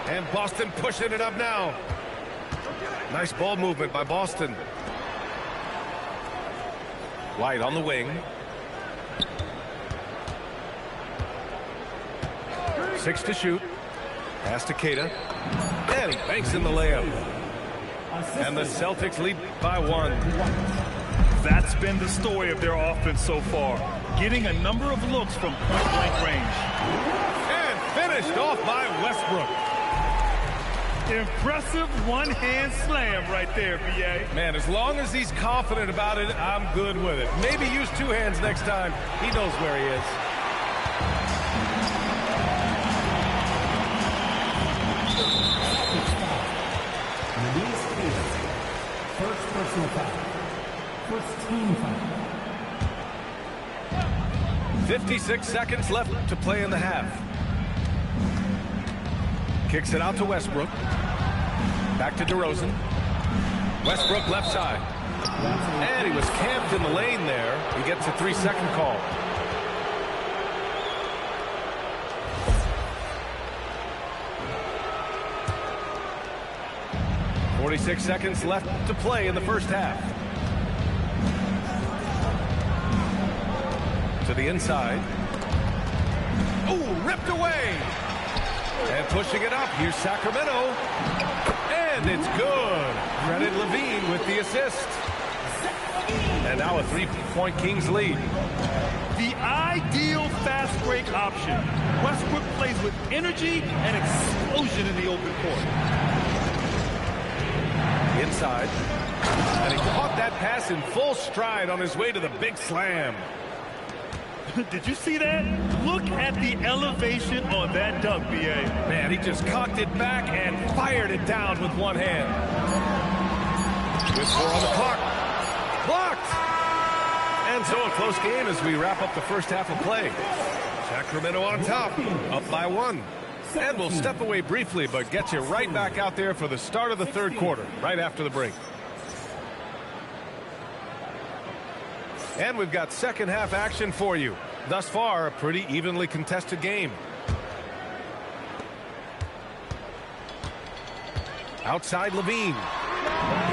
And Boston pushing it up now. Nice ball movement by Boston. White on the wing. 6 to shoot. Pass to Keita. And he banks in the layup. And the Celtics lead by 1.
That's been the story of their offense so far. Getting a number of looks from point-blank range.
And finished off by Westbrook.
Impressive one-hand slam right there, B.A.
Man, as long as he's confident about it, I'm good with it. Maybe use 2 hands next time. He knows where he is.
First personal foul. First team foul.
56 seconds left to play in the half. Kicks it out to Westbrook. Back to DeRozan. Westbrook left side. And he was camped in the lane there. He gets a 3-second call. .46 seconds left to play in the first half. To the inside. Oh, ripped away. And pushing it up. Here's Sacramento. And it's good. Credit Levine with the assist. And now a 3-point Kings lead.
The ideal fast break option. Westbrook plays with energy and explosion in the open court.
Inside. And he caught that pass in full stride on his way to the big slam.
Did you see that? Look at the elevation on that dunk, B.A.
Man, he just cocked it back and fired it down with one hand. With 4 on the clock. Blocked! And so a close game as we wrap up the first half of play. Sacramento on top, up by 1. And we'll step away briefly, but get you right back out there for the start of the third quarter, right after the break. And we've got second half action for you. Thus far, a pretty evenly contested game. Outside Levine.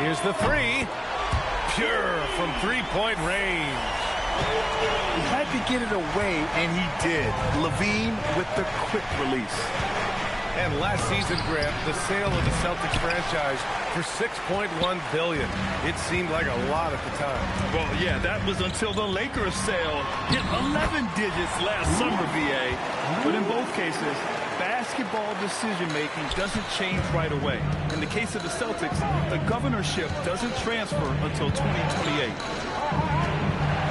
Here's the 3. Pure from three-point range.
He had to get it away, and he did. Levine with the quick release.
And last season, Grant, the sale of the Celtics franchise for $6.1 billion. It seemed like a lot at the time.
Well, yeah, that was until the Lakers sale hit 11 digits last summer, VA. But in both cases, basketball decision-making doesn't change right away. In the case of the Celtics, the governorship doesn't transfer until 2028.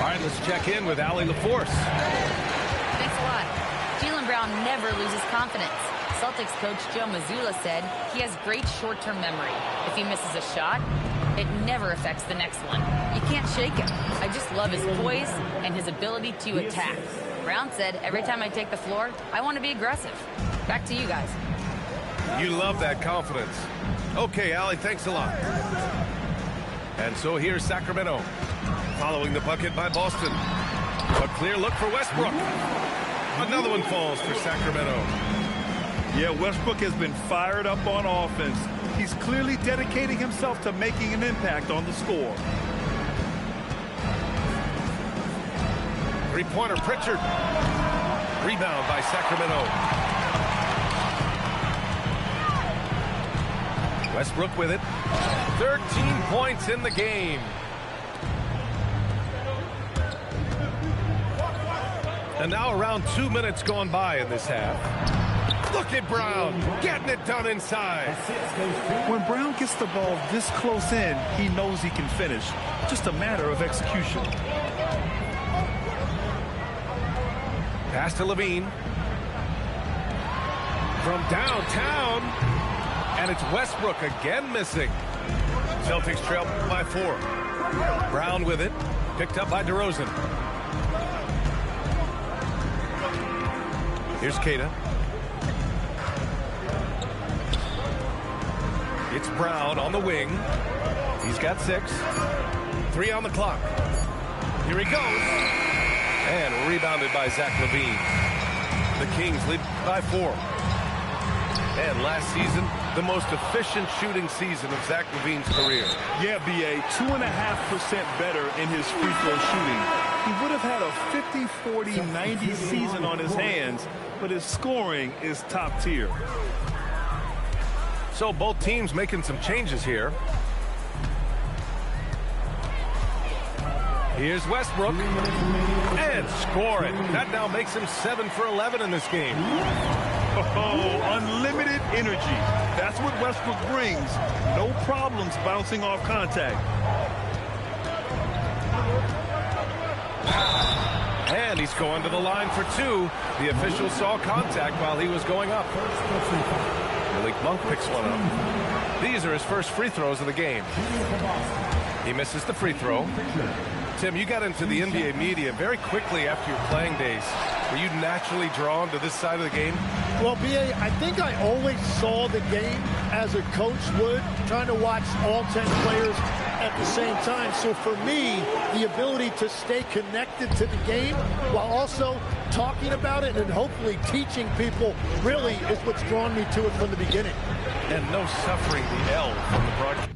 All right, let's check in with Allie LaForce.
Thanks a lot. Jaylen Brown never loses confidence. Celtics coach Joe Mazzulla said he has great short-term memory. If he misses a shot, it never affects the next one. You can't shake him. I just love his poise and his ability to attack. Brown said, every time I take the floor, I want to be aggressive. Back to you guys.
You love that confidence. Okay, Allie, thanks a lot. And so here's Sacramento. Following the bucket by Boston. A clear look for Westbrook. Another one falls for Sacramento.
Yeah, Westbrook has been fired up on offense. He's clearly dedicating himself to making an impact on the score.
Three-pointer, Pritchard. Rebound by Sacramento. Westbrook with it. 13 points in the game. And now around 2 minutes gone by in this half. Look at Brown, getting it done inside.
When Brown gets the ball this close in, he knows he can finish. Just a matter of execution.
Pass to Levine. From downtown. And it's Westbrook again missing. Celtics trail by 4. Brown with it. Picked up by DeRozan. Here's Keita. It's Brown on the wing. He's got 6. 3 on the clock. Here he goes. And rebounded by Zach LaVine. The Kings lead by 4. And last season, the most efficient shooting season of Zach LaVine's career.
Yeah, B.A., 2.5% better in his free throw shooting. He would have had a 50, 40, 90 season on his hands, but his scoring is top tier.
So both teams making some changes here. Here's Westbrook. And scoring. That now makes him 7 for 11 in this game.
Oh, unlimited energy. That's what Westbrook brings. No problems bouncing off contact.
And he's going to the line for 2. The official saw contact while he was going up. Malik Monk picks one up. These are his first free throws of the game. He misses the free throw. Tim, you got into the NBA media very quickly after your playing days. Were you naturally drawn to this side of the game?
Well, B.A., I think I always saw the game as a coach would, trying to watch all 10 players at the same time. So for me, the ability to stay connected to the game while also talking about it and hopefully teaching people really is what's drawn me to it from the beginning.
And no suffering the L from the broadcast.